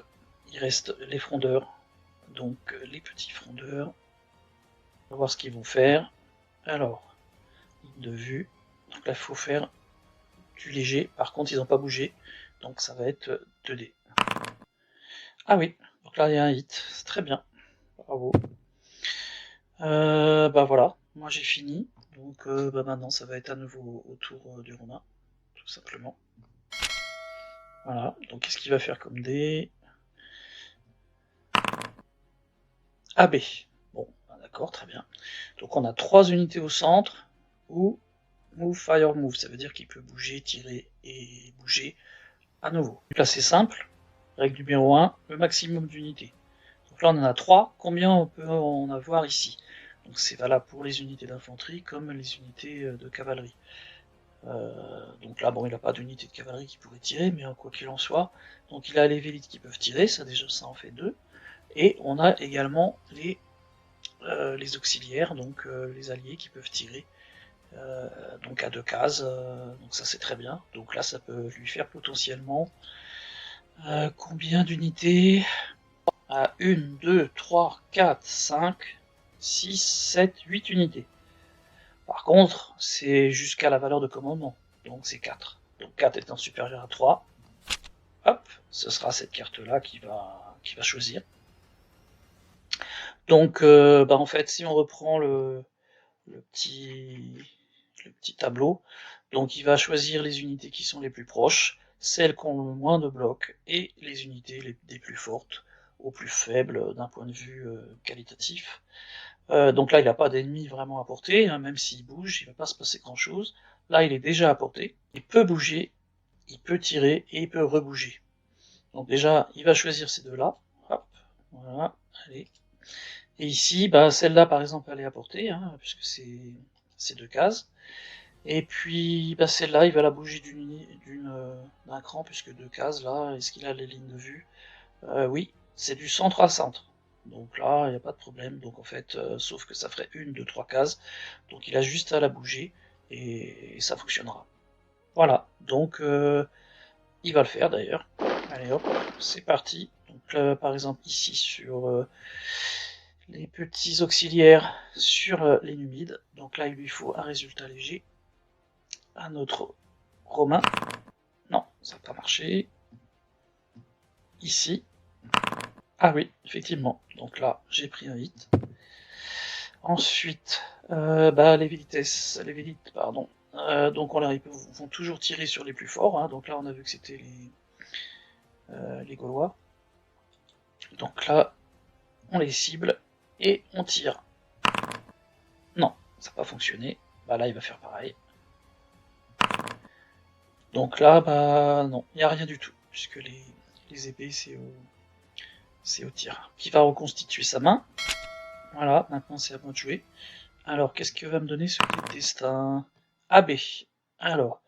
il reste les frondeurs. Donc les petits frondeurs. On va voir ce qu'ils vont faire. Alors, ligne de vue. Donc là, il faut faire du léger. Par contre, ils n'ont pas bougé. Donc ça va être 2D. Ah oui, donc là, il y a un hit. C'est très bien. Bravo. Bah voilà, moi j'ai fini. Donc bah maintenant, ça va être à nouveau au tour du Romain. Tout simplement. Voilà, donc qu'est-ce qu'il va faire comme dé? AB. Bon, d'accord, très bien. Donc on a 3 unités au centre, ou move, fire, move. Ça veut dire qu'il peut bouger, tirer et bouger à nouveau. Donc là c'est simple. Règle numéro 1, le maximum d'unités. Donc là on en a 3, combien on peut en avoir ici? Donc c'est valable pour les unités d'infanterie comme les unités de cavalerie. Donc là bon, il n'a pas d'unité de cavalerie qui pourrait tirer, mais quoi qu'il en soit, donc il a les vélites qui peuvent tirer, ça déjà ça en fait 2, et on a également les auxiliaires, donc les alliés qui peuvent tirer, donc à 2 cases, donc ça c'est très bien. Donc là ça peut lui faire potentiellement combien d'unités? 1, 2, 3, 4, 5, 6, 7, 8 unités. Par contre, c'est jusqu'à la valeur de commandement, donc c'est 4. Donc 4 étant supérieur à 3, hop, ce sera cette carte-là qui va choisir. Donc, bah en fait, si on reprend le petit tableau, donc il va choisir les unités qui sont les plus proches, celles qui ont le moins de blocs, et les unités des plus fortes aux plus faibles d'un point de vue qualitatif. Donc là, il n'a pas d'ennemi vraiment à portée, hein, même s'il bouge, il ne va pas se passer grand-chose. Là, il est déjà à portée, il peut bouger, il peut tirer, et il peut rebouger. Donc déjà, il va choisir ces deux-là, hop, voilà, allez. Et ici, bah, celle-là, par exemple, elle est à portée, hein, puisque c'est 2 cases. Et puis, bah, celle-là, il va la bouger d'un cran, puisque 2 cases, là, est-ce qu'il a les lignes de vue? Oui, c'est du centre à centre. Donc là, il n'y a pas de problème. Donc en fait, sauf que ça ferait 1, 2, 3 cases. Donc il a juste à la bouger et ça fonctionnera. Voilà, donc il va le faire d'ailleurs. Allez hop, c'est parti. Donc par exemple ici sur les petits auxiliaires sur les numides. Donc là, il lui faut un résultat léger à notre Romain. Non, ça n'a pas marché. Ici. Ah oui, effectivement. Donc là, j'ai pris un hit. Ensuite, bah, les vélites, pardon. Donc ils vont toujours tirer sur les plus forts, hein. Donc là on a vu que c'était les Gaulois. Donc là, on les cible et on tire. Non, ça n'a pas fonctionné. Bah là il va faire pareil. Donc là, bah non, il n'y a rien du tout, puisque les épées c'est au tir. Qui va reconstituer sa main. Voilà, maintenant c'est à moi de jouer. Alors, qu'est-ce que va me donner ce destin? AB. Alors,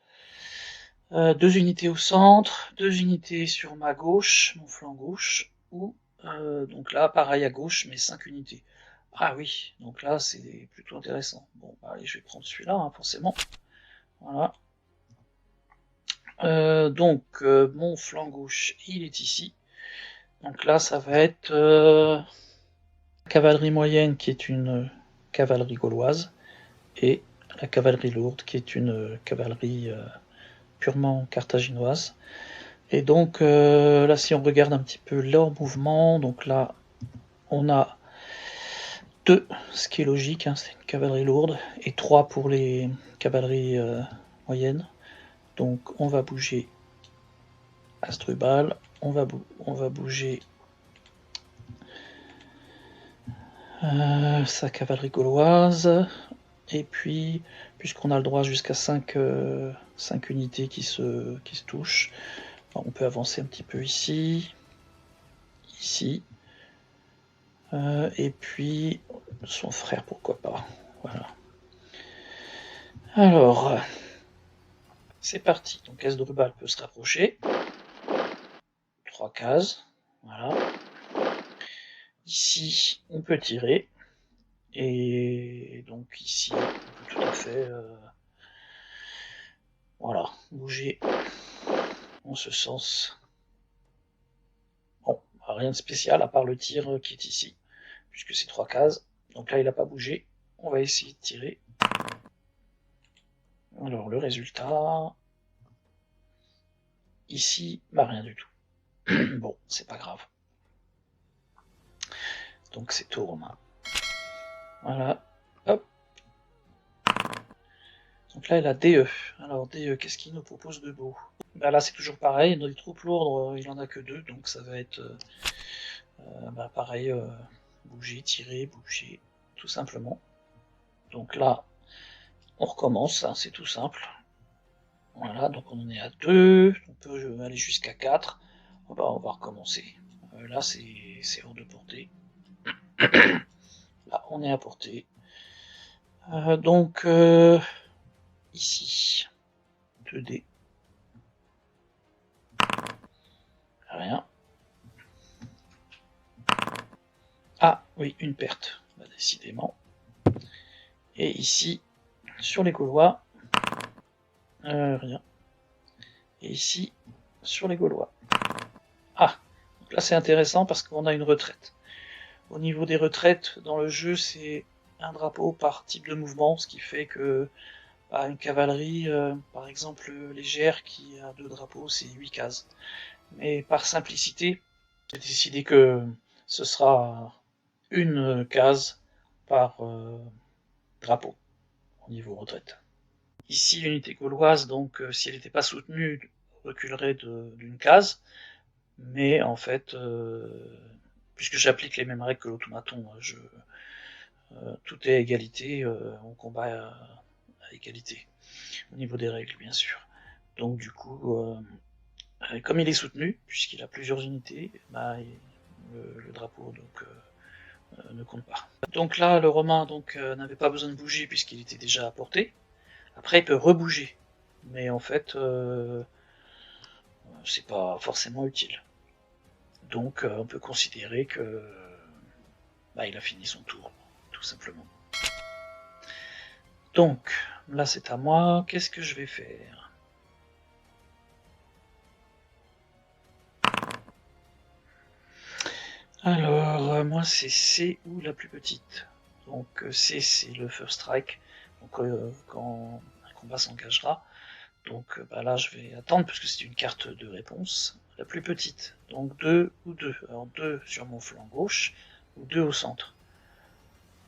2 unités au centre, 2 unités sur ma gauche, mon flanc gauche, ou donc là, pareil à gauche, mais 5 unités. Ah oui, donc là, c'est plutôt intéressant. Bon, bah, allez, je vais prendre celui-là, hein, forcément. Voilà. Donc, mon flanc gauche, il est ici. Donc là, ça va être cavalerie moyenne, qui est une cavalerie gauloise, et la cavalerie lourde, qui est une cavalerie purement carthaginoise. Et donc là, si on regarde un petit peu leur mouvement, donc là, on a 2, ce qui est logique, hein, c'est une cavalerie lourde, et 3 pour les cavaleries moyennes. Donc on va bouger Asdrubal, on va bouger sa cavalerie gauloise, et puis, puisqu'on a le droit jusqu'à 5 unités qui se touchent, on peut avancer un petit peu ici, ici, et puis son frère, pourquoi pas. Voilà. Alors, c'est parti. Donc Asdrubal peut se rapprocher. 3 cases. Voilà. Ici, on peut tirer. Et donc ici, on peut tout à fait voilà, bouger en ce sens. Bon, rien de spécial à part le tir qui est ici, puisque c'est 3 cases. Donc là, il n'a pas bougé. On va essayer de tirer. Alors, le résultat... Ici, bah rien du tout. Bon, c'est pas grave. Donc c'est aux Romains. Voilà. Hop. Donc là, elle a DE. Alors DE, qu'est-ce qu'il nous propose de beau? Bah là, c'est toujours pareil. Dans les troupes lourdes, il en a que 2, donc ça va être bah, pareil, bouger, tirer, bouger, tout simplement. Donc là, on recommence, hein, c'est tout simple. Voilà, donc on en est à 2, on peut aller jusqu'à 4. Bah, on va recommencer. Là, c'est hors de portée. Là, on est à portée. Donc, ici, 2D. Rien. Ah, oui, une perte, bah, décidément. Et ici, sur les Gaulois, rien. Et ici, sur les Gaulois. Ah, donc là c'est intéressant parce qu'on a une retraite. Au niveau des retraites, dans le jeu, c'est un drapeau par type de mouvement, ce qui fait que bah, une cavalerie, par exemple légère, qui a 2 drapeaux, c'est 8 cases. Mais par simplicité, j'ai décidé que ce sera une case par drapeau au niveau retraite. Ici, l'unité gauloise, donc si elle n'était pas soutenue, reculerait d'une case, mais en fait, puisque j'applique les mêmes règles que l'automaton, tout est à égalité, on combat à égalité, au niveau des règles bien sûr. Donc du coup, comme il est soutenu, puisqu'il a plusieurs unités, bah, le drapeau donc, ne compte pas. Donc là, le Romain n'avait pas besoin de bouger puisqu'il était déjà à portée. Après, il peut rebouger, mais en fait, c'est pas forcément utile. Donc, on peut considérer que bah, il a fini son tour, tout simplement. Donc, là, c'est à moi. Qu'est-ce que je vais faire? Alors, moi, c'est C ou la plus petite. Donc, C, c'est le first strike. Donc, quand un combat s'engagera. Donc bah là je vais attendre parce que c'est une carte de réponse. La plus petite, donc 2 ou 2. Alors 2 sur mon flanc gauche ou 2 au centre.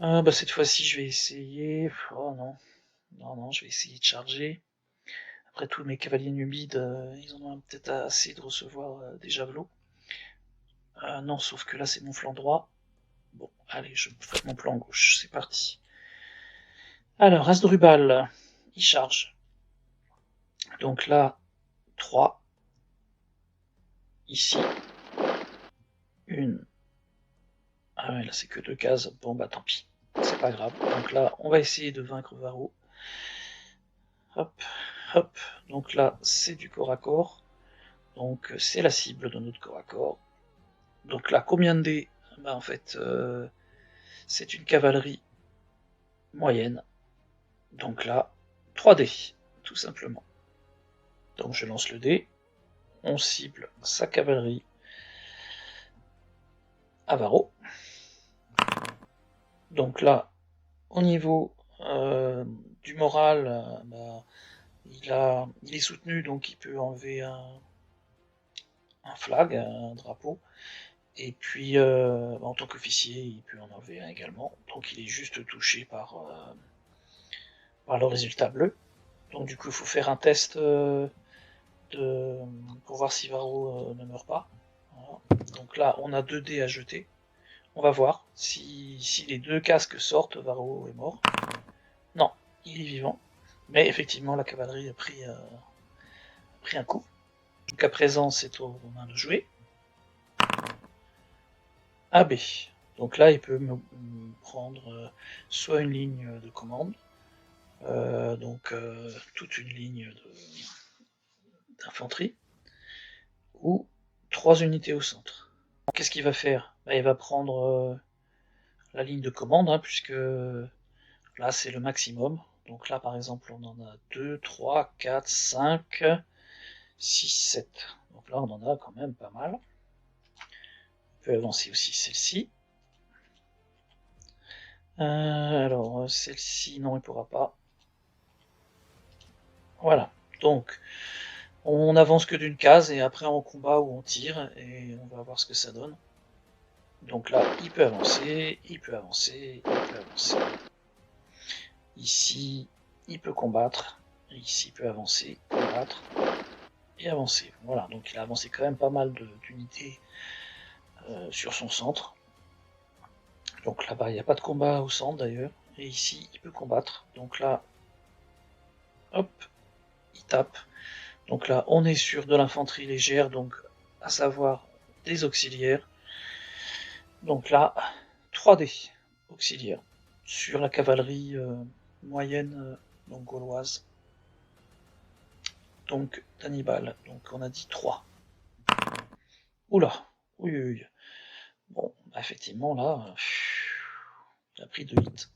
Bah cette fois-ci je vais essayer. Oh non. Non, je vais essayer de charger. Après tout, mes cavaliers nubides, ils en ont peut-être assez de recevoir des javelots. Non, sauf que là, c'est mon flanc droit. Bon, allez, je fais mon plan gauche, c'est parti. Alors, Asdrubal, il charge. Donc là, 3. Ici, 1. Ah ouais, là, c'est que 2 cases. Bon, bah tant pis. C'est pas grave. Donc là, on va essayer de vaincre Varro. Hop, hop. Donc là, c'est du corps à corps. Donc c'est la cible de notre corps à corps. Donc là, combien de dés? Bah en fait, c'est une cavalerie moyenne. Donc là, 3 dés, tout simplement. Donc je lance le dé, on cible sa cavalerie à Varro. Donc là, au niveau du moral, bah, il est soutenu, donc il peut enlever un flag, un drapeau. Et puis, en tant qu'officier, il peut en enlever un également. Donc il est juste touché par le résultat bleu. Donc du coup, il faut faire un test pour voir si Varro ne meurt pas. Voilà. Donc là, on a 2 dés à jeter. On va voir si les 2 casques sortent, Varro est mort. Non, il est vivant. Mais effectivement, la cavalerie a pris un coup. Donc à présent, c'est aux Romains de jouer. AB. Donc là, il peut me prendre soit une ligne de commande, donc toute une ligne d'infanterie, ou 3 unités au centre. Qu'est-ce qu'il va faire? Bah, il va prendre la ligne de commande, hein, puisque là c'est le maximum. Donc là par exemple on en a 2, 3, 4, 5, 6, 7. Donc là on en a quand même pas mal. On peut avancer aussi celle-ci. Alors celle-ci non il pourra pas. Voilà, donc on avance que d'une case et après on combat ou on tire et on va voir ce que ça donne. Donc là, il peut avancer, il peut avancer, il peut avancer. Ici, il peut combattre. Ici, il peut avancer, combattre et avancer. Voilà, donc il a avancé quand même pas mal d'unités sur son centre. Donc là-bas, il n'y a pas de combat au centre d'ailleurs. Et ici, il peut combattre. Donc là, hop, il tape. Donc là, on est sur de l'infanterie légère, donc à savoir des auxiliaires. Donc là, 3D auxiliaires sur la cavalerie moyenne donc gauloise. Donc d'Hannibal. Donc on a dit 3. Oula, oui. Bon, effectivement là, il a pris 2 hits.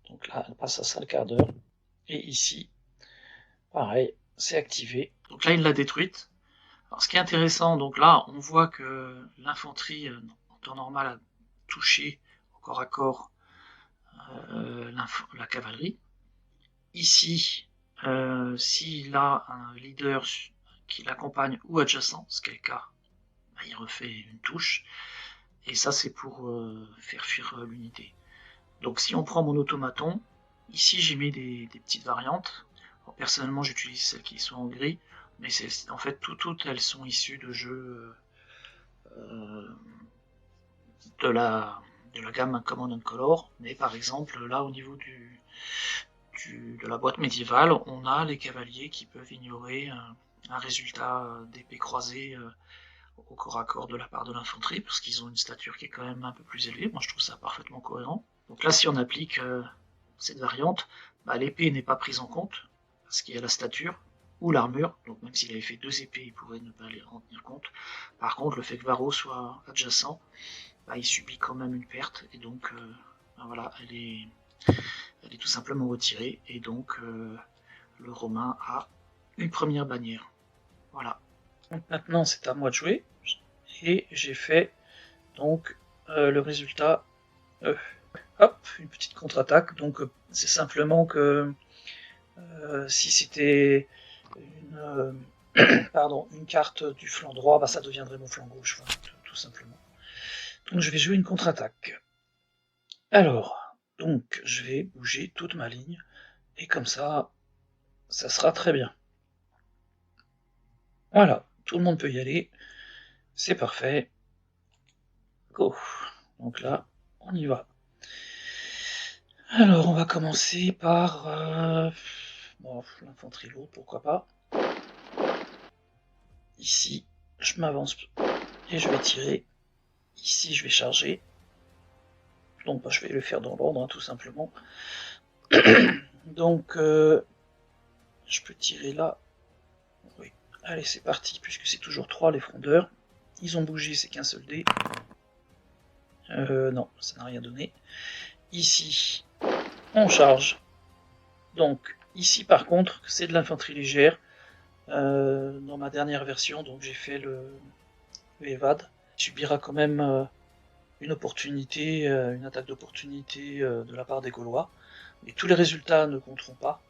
Donc là, elle passe à ça le quart d'heure. Et ici, pareil, c'est activé. Donc là, il l'a détruite. Alors ce qui est intéressant, donc là, on voit que l'infanterie en temps normal a touché au corps à corps la cavalerie. Ici, s'il a un leader qui l'accompagne ou adjacent, ce qui est le cas, bah, il refait une touche. Et ça, c'est pour faire fuir l'unité. Donc si on prend mon automaton, ici j'y mets des petites variantes. Alors, personnellement, j'utilise celles qui sont en gris, mais en fait toutes elles sont issues de jeux de la gamme Command and Color. Mais par exemple, là au niveau de la boîte médiévale, on a les cavaliers qui peuvent ignorer un résultat d'épée croisée au corps à corps de la part de l'infanterie, parce qu'ils ont une stature qui est quand même un peu plus élevée. Moi je trouve ça parfaitement cohérent. Donc là, si on applique cette variante, bah, l'épée n'est pas prise en compte, parce qu'il y a la stature ou l'armure, donc même s'il avait fait 2 épées, il pourrait ne pas les en tenir compte. Par contre, le fait que Varro soit adjacent, bah, il subit quand même une perte, et donc bah, voilà, elle est tout simplement retirée, et donc le Romain a une première bannière. Voilà. Donc maintenant c'est à moi de jouer, et j'ai fait donc le résultat hop, une petite contre-attaque. Donc c'est simplement que si c'était une carte du flanc droit, bah, ça deviendrait mon flanc gauche, voilà, tout simplement. Donc je vais jouer une contre-attaque. Alors, donc je vais bouger toute ma ligne Et comme ça sera très bien. Voilà, tout le monde peut y aller. C'est parfait. Go. Donc là, on y va. Alors, on va commencer par bon, l'infanterie lourde, pourquoi pas. Ici, je m'avance et je vais tirer. Ici, je vais charger. Donc, bah, je vais le faire dans l'ordre, hein, tout simplement. Donc, je peux tirer là. Oui. Allez, c'est parti, puisque c'est toujours 3 les frondeurs. Ils ont bougé, c'est qu'un seul dé. Non, ça n'a rien donné. Ici, on charge. Donc, ici, par contre, c'est de l'infanterie légère. Dans ma dernière version, donc j'ai fait le Evad. Il subira quand même une opportunité, une attaque d'opportunité de la part des Gaulois. Mais tous les résultats ne compteront pas.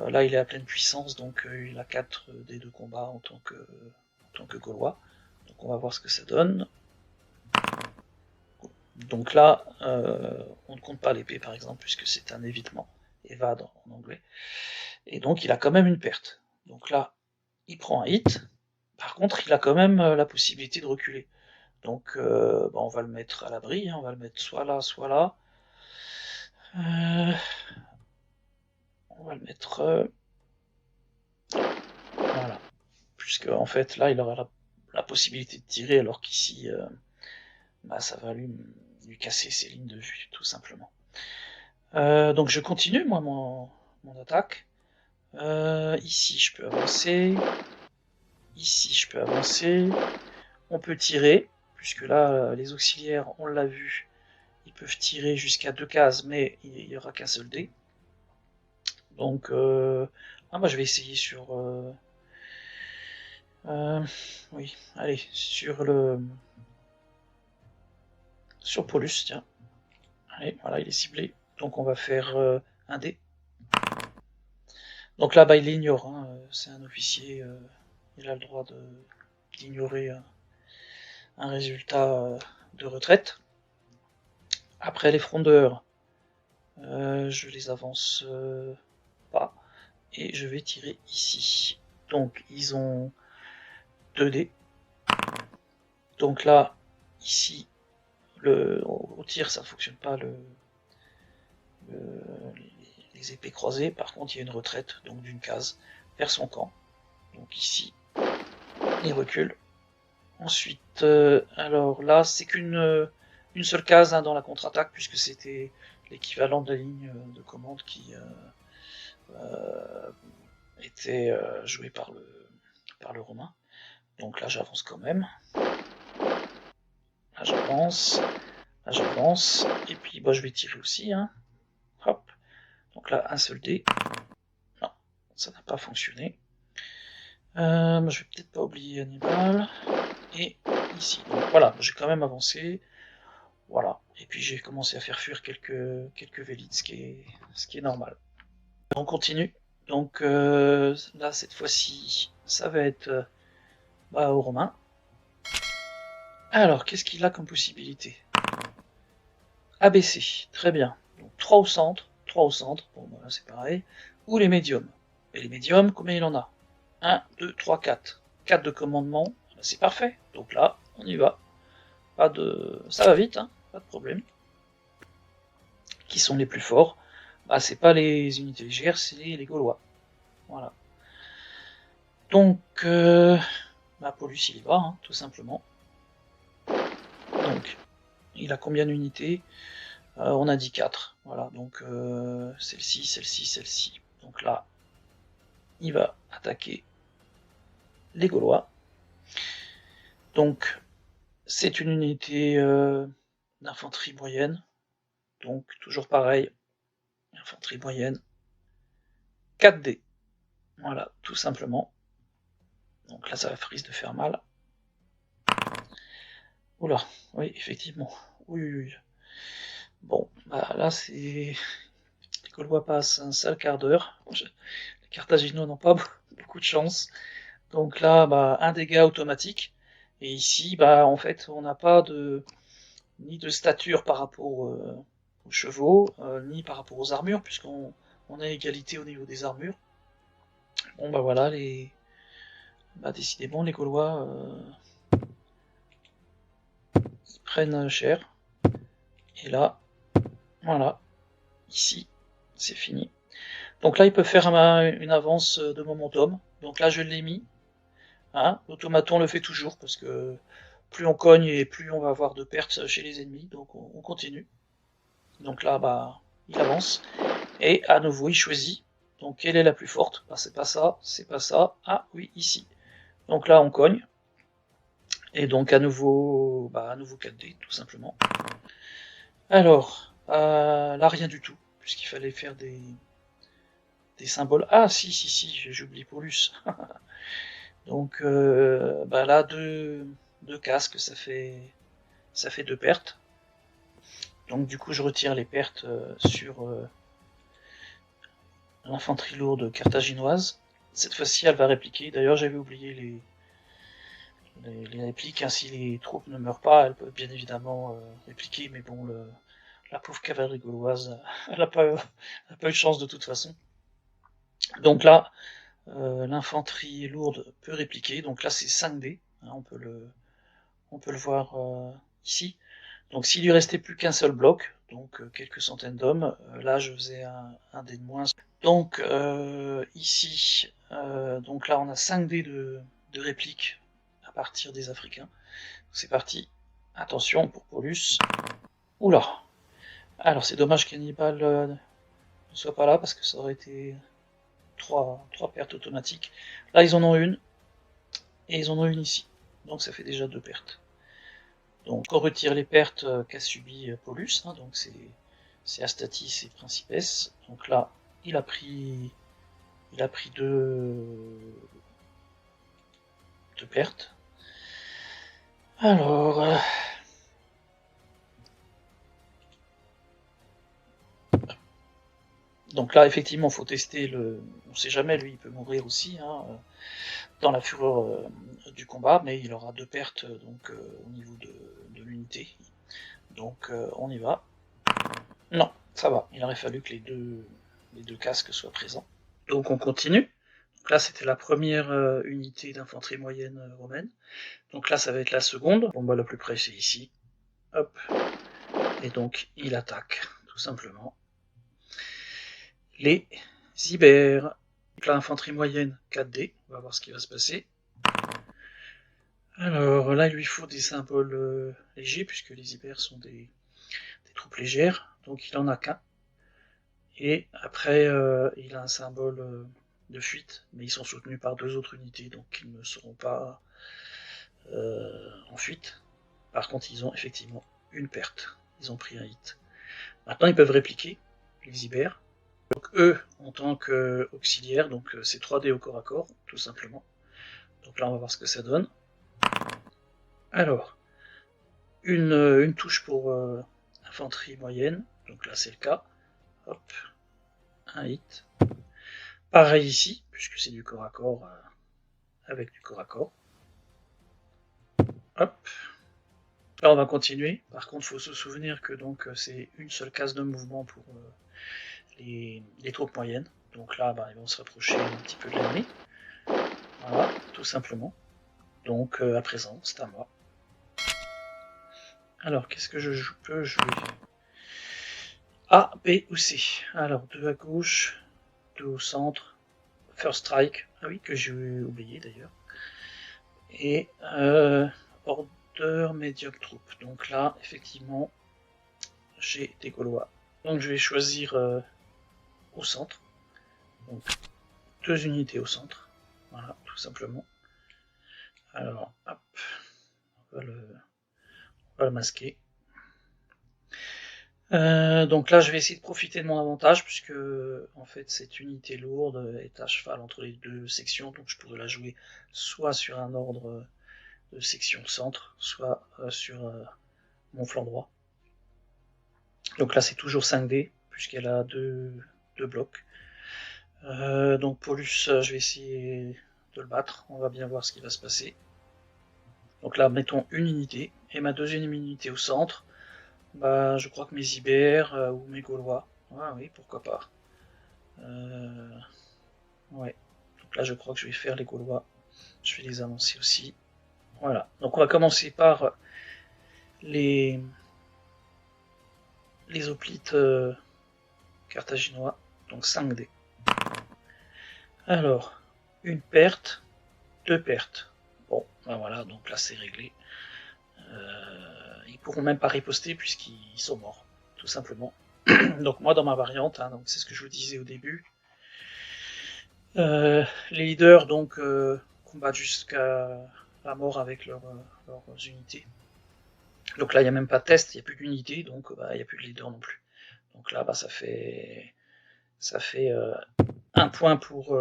Là, il est à pleine puissance, donc il a 4 des 2 combats en tant que Gaulois. Donc on va voir ce que ça donne. Donc là, on ne compte pas l'épée par exemple, puisque c'est un évitement, Evad en anglais. Et donc il a quand même une perte. Donc là, il prend un hit. Par contre, il a quand même la possibilité de reculer. Donc bah, on va le mettre à l'abri, hein, on va le mettre soit là, soit là. On va le mettre... voilà. Puisque en fait là, il aura la possibilité de tirer, alors qu'ici, bah, ça va lui casser ses lignes de vue, tout simplement. Donc je continue, moi, mon attaque. Ici, je peux avancer. Ici, je peux avancer. On peut tirer, puisque là, les auxiliaires, on l'a vu, ils peuvent tirer jusqu'à 2 cases, mais il n'y aura qu'un seul dé. Donc, moi je vais essayer sur... oui, allez, sur Paulus, tiens. Allez, voilà, il est ciblé. Donc on va faire un dé. Donc là, bah, il l'ignore, hein. C'est un officier, il a le droit d'ignorer un résultat de retraite. Après les frondeurs, je les avance pas, et je vais tirer ici. Donc ils ont 2 dés. Donc là, ici, au tir, ça ne fonctionne pas les épées croisées. Par contre, il y a une retraite, donc d'une case, vers son camp. Donc ici, il recule. Ensuite, alors là, c'est qu'une une seule case, hein, dans la contre-attaque, puisque c'était l'équivalent de la ligne de commande qui était jouée par le Romain. Donc là, j'avance quand même. Là, j'avance. Là, j'avance. Et puis, bah, je vais tirer aussi, hein. Hop. Donc là, un seul dé. Non, ça n'a pas fonctionné. Je vais peut-être pas oublier Hannibal. Et ici. Donc voilà, j'ai quand même avancé. Voilà. Et puis j'ai commencé à faire fuir quelques vélites, ce qui est normal. On continue. Donc là, cette fois-ci, ça va être bah, aux Romains. Alors, qu'est-ce qu'il a comme possibilité? ABC, très bien. Donc 3 au centre, bon bah, c'est pareil. Ou les médiums. Et les médiums, combien il en a? 1, 2, 3, 4. 4 de commandement, bah, c'est parfait. Donc là, on y va. Ça va vite, hein, pas de problème. Qui sont les plus forts? Bah, c'est pas les unités légères, c'est les Gaulois. Voilà. Donc, bah, Paulus il y va, hein, tout simplement. Donc, il a combien d'unités? On a dit 4. Voilà, donc celle-ci, celle-ci, celle-ci. Donc là, il va attaquer les Gaulois. Donc, c'est une unité d'infanterie moyenne. Donc, toujours pareil, infanterie moyenne. 4D. Voilà, tout simplement. Donc là, ça risque de faire mal. Oula, oui, effectivement. Oui, oui, oui. Bon, bah là, c'est... Les Gaulois passent un sale quart d'heure. Les Carthaginois n'ont pas beaucoup de chance. Donc là, bah, un dégât automatique. Et ici, bah, en fait, on n'a pas ni de stature par rapport aux chevaux, ni par rapport aux armures, puisqu'on on a égalité au niveau des armures. Bon bah voilà, décidément les Gaulois ils prennent cher. Et là, voilà, ici, c'est fini. Donc là, ils peuvent faire une avance de momentum. Donc là, je l'ai mis. Hein, l'automaton le fait toujours, parce que plus on cogne et plus on va avoir de pertes chez les ennemis. Donc on continue. Donc là, bah, il avance. Et à nouveau, il choisit. Donc quelle est la plus forte? Bah, c'est pas ça, c'est pas ça. Ah oui, ici. Donc là, on cogne. Et donc à nouveau 4D, tout simplement. Alors, là, rien du tout, puisqu'il fallait faire des symboles. Ah si, j'oublie Paulus. Donc là, deux casques, ça fait 2 pertes. Donc du coup, je retire les pertes sur l'infanterie lourde carthaginoise. Cette fois-ci, elle va répliquer. D'ailleurs, j'avais oublié les répliques. Hein. Si les troupes ne meurent pas, elles peuvent bien évidemment répliquer. Mais bon, la pauvre cavalerie gauloise, elle n'a pas eu de chance de toute façon. Donc là, l'infanterie lourde peut répliquer. Donc là, c'est 5D. Hein, on peut le voir ici. Donc s'il lui restait plus qu'un seul bloc, donc quelques centaines d'hommes, là je faisais un dé de moins. Donc ici, donc là on a 5 dés de réplique à partir des Africains. C'est parti. Attention pour Paulus. Oula. Alors c'est dommage qu'Hannibal ne soit pas là parce que ça aurait été 3 pertes automatiques. Là ils en ont une. Et ils en ont une ici. Donc ça fait déjà 2 pertes. Donc on retire les pertes qu'a subi Paulus, hein, donc c'est Astatis et Principes. Donc là, il a pris deux pertes. Alors donc là effectivement il faut tester le. On sait jamais, lui il peut mourir aussi, hein, dans la fureur du combat, mais il aura 2 pertes donc au niveau de l'unité. Donc on y va. Non, ça va, il aurait fallu que les deux casques soient présents. Donc on continue. Donc là c'était la première unité d'infanterie moyenne romaine. Donc là ça va être la seconde. Bon bah le plus près c'est ici. Hop. Et donc il attaque, tout simplement. Les Ibères. Donc là infanterie moyenne 4D. On va voir ce qui va se passer. Alors là il lui faut des symboles légers, puisque les Ibères sont des troupes légères. Donc il en a qu'un. Et après il a un symbole de fuite, mais ils sont soutenus par 2 autres unités, donc ils ne seront pas en fuite. Par contre, ils ont effectivement une perte. Ils ont pris un hit. Maintenant, ils peuvent répliquer, les Ibères. Donc eux, en tant qu'auxiliaires, donc c'est 3D au corps à corps, tout simplement. Donc là, on va voir ce que ça donne. Alors, une touche pour infanterie moyenne, donc là c'est le cas. Hop, un hit. Pareil ici, puisque c'est du corps à corps avec du corps à corps. Hop. Là on va continuer. Par contre, il faut se souvenir que donc c'est une seule case de mouvement pour les troupes moyennes. Donc là, ils vont se rapprocher un petit peu de l'ennemi. Voilà, tout simplement. Donc à présent, c'est à moi. Alors, qu'est-ce que je peux jouer? A, B ou C? Alors, 2 à gauche, 2 au centre. First strike, ah oui, que j'ai oublié d'ailleurs. Et order médiocre troupe. Donc là, effectivement, j'ai des Gaulois. Donc je vais choisir au centre. Donc 2 unités au centre. Voilà, tout simplement. Alors, hop, on va le masquer. Donc là, je vais essayer de profiter de mon avantage, puisque en fait cette unité lourde est à cheval entre les 2 sections, donc je pourrais la jouer soit sur un ordre de section centre, soit sur mon flanc droit. Donc là, c'est toujours 5D, puisqu'elle a deux blocs. Donc Paulus, je vais essayer de le battre, on va bien voir ce qui va se passer. Donc là, mettons une unité, et ma deuxième unité au centre, je crois que mes Ibères ou mes Gaulois, ah oui, pourquoi pas, Ouais. Donc là, je crois que je vais faire les Gaulois. Je vais les annoncer aussi. Voilà. Donc on va commencer par les hoplites carthaginois. Donc 5 dés. Alors, une perte, 2 pertes. Bon, ben voilà, donc là c'est réglé. Ils pourront même pas riposter puisqu'ils sont morts, tout simplement. Donc moi dans ma variante, hein, c'est ce que je vous disais au début, les leaders donc combattent jusqu'à la mort avec leurs unités. Donc là il n'y a même pas de test, il n'y a plus d'unité, donc il n'y a plus de leader non plus. Donc là ça fait un point pour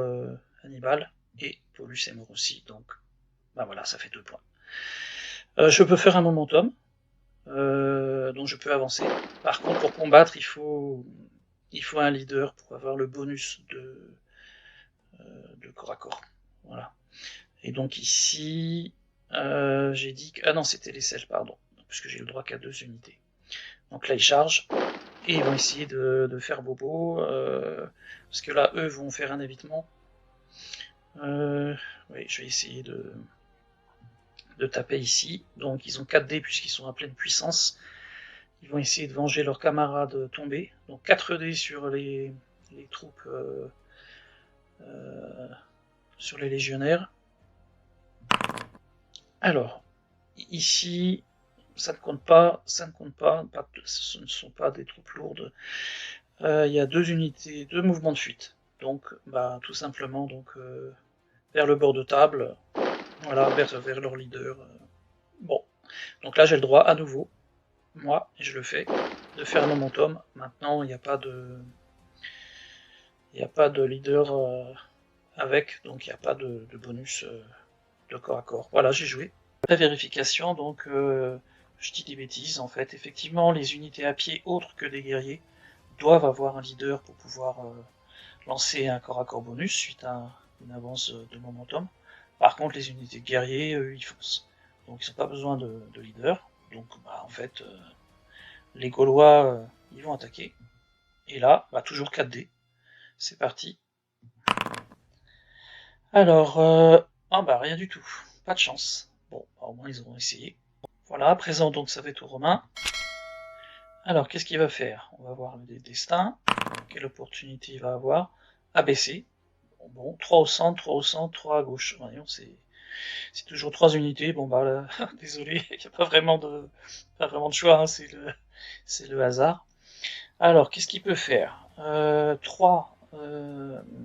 Hannibal, et Paulus est mort aussi, donc voilà, ça fait 2 points. Je peux faire un momentum, dont je peux avancer. Par contre, pour combattre, il faut un leader pour avoir le bonus de corps à corps. Voilà. Et donc ici, j'ai dit que... Ah non, c'était les selles, pardon, puisque j'ai le droit qu'à 2 unités. Donc là, ils chargent, et ils vont essayer de faire bobo, parce que là, eux vont faire un évitement. Oui, je vais essayer de taper ici. Donc ils ont 4 dés puisqu'ils sont à pleine puissance. Ils vont essayer de venger leurs camarades tombés. Donc 4 dés sur les troupes, sur les légionnaires. Alors, ici, ça ne compte pas, ce ne sont pas des troupes lourdes. Il y a 2 unités, 2 mouvements de fuite. Donc, tout simplement, vers le bord de table, voilà, vers leur leader. Bon, donc là j'ai le droit à nouveau, moi, et je le fais, de faire un momentum. Maintenant, il n'y a pas de leader avec, donc il n'y a pas de bonus de corps à corps. Voilà, j'ai joué. La vérification, donc je dis des bêtises en fait. Effectivement, les unités à pied autres que des guerriers doivent avoir un leader pour pouvoir lancer un corps à corps bonus suite à une avance de momentum. Par contre, les unités de guerriers, eux, ils foncent. Donc ils n'ont pas besoin de leader. Donc en fait, les Gaulois, ils vont attaquer. Et là, toujours 4 dés. C'est parti. Alors, rien du tout. Pas de chance. Bon, au moins ils auront essayé. Voilà, à présent donc ça va être aux Romains. Alors, qu'est-ce qu'il va faire? On va voir le destin. Quelle opportunité il va avoir? ABC. Bon, 3 au centre, 3 au centre, 3 à gauche. Voyons, c'est toujours 3 unités. Bon là, désolé, il n'y a pas vraiment de choix, hein, c'est le hasard. Alors, qu'est-ce qu'il peut faire? 3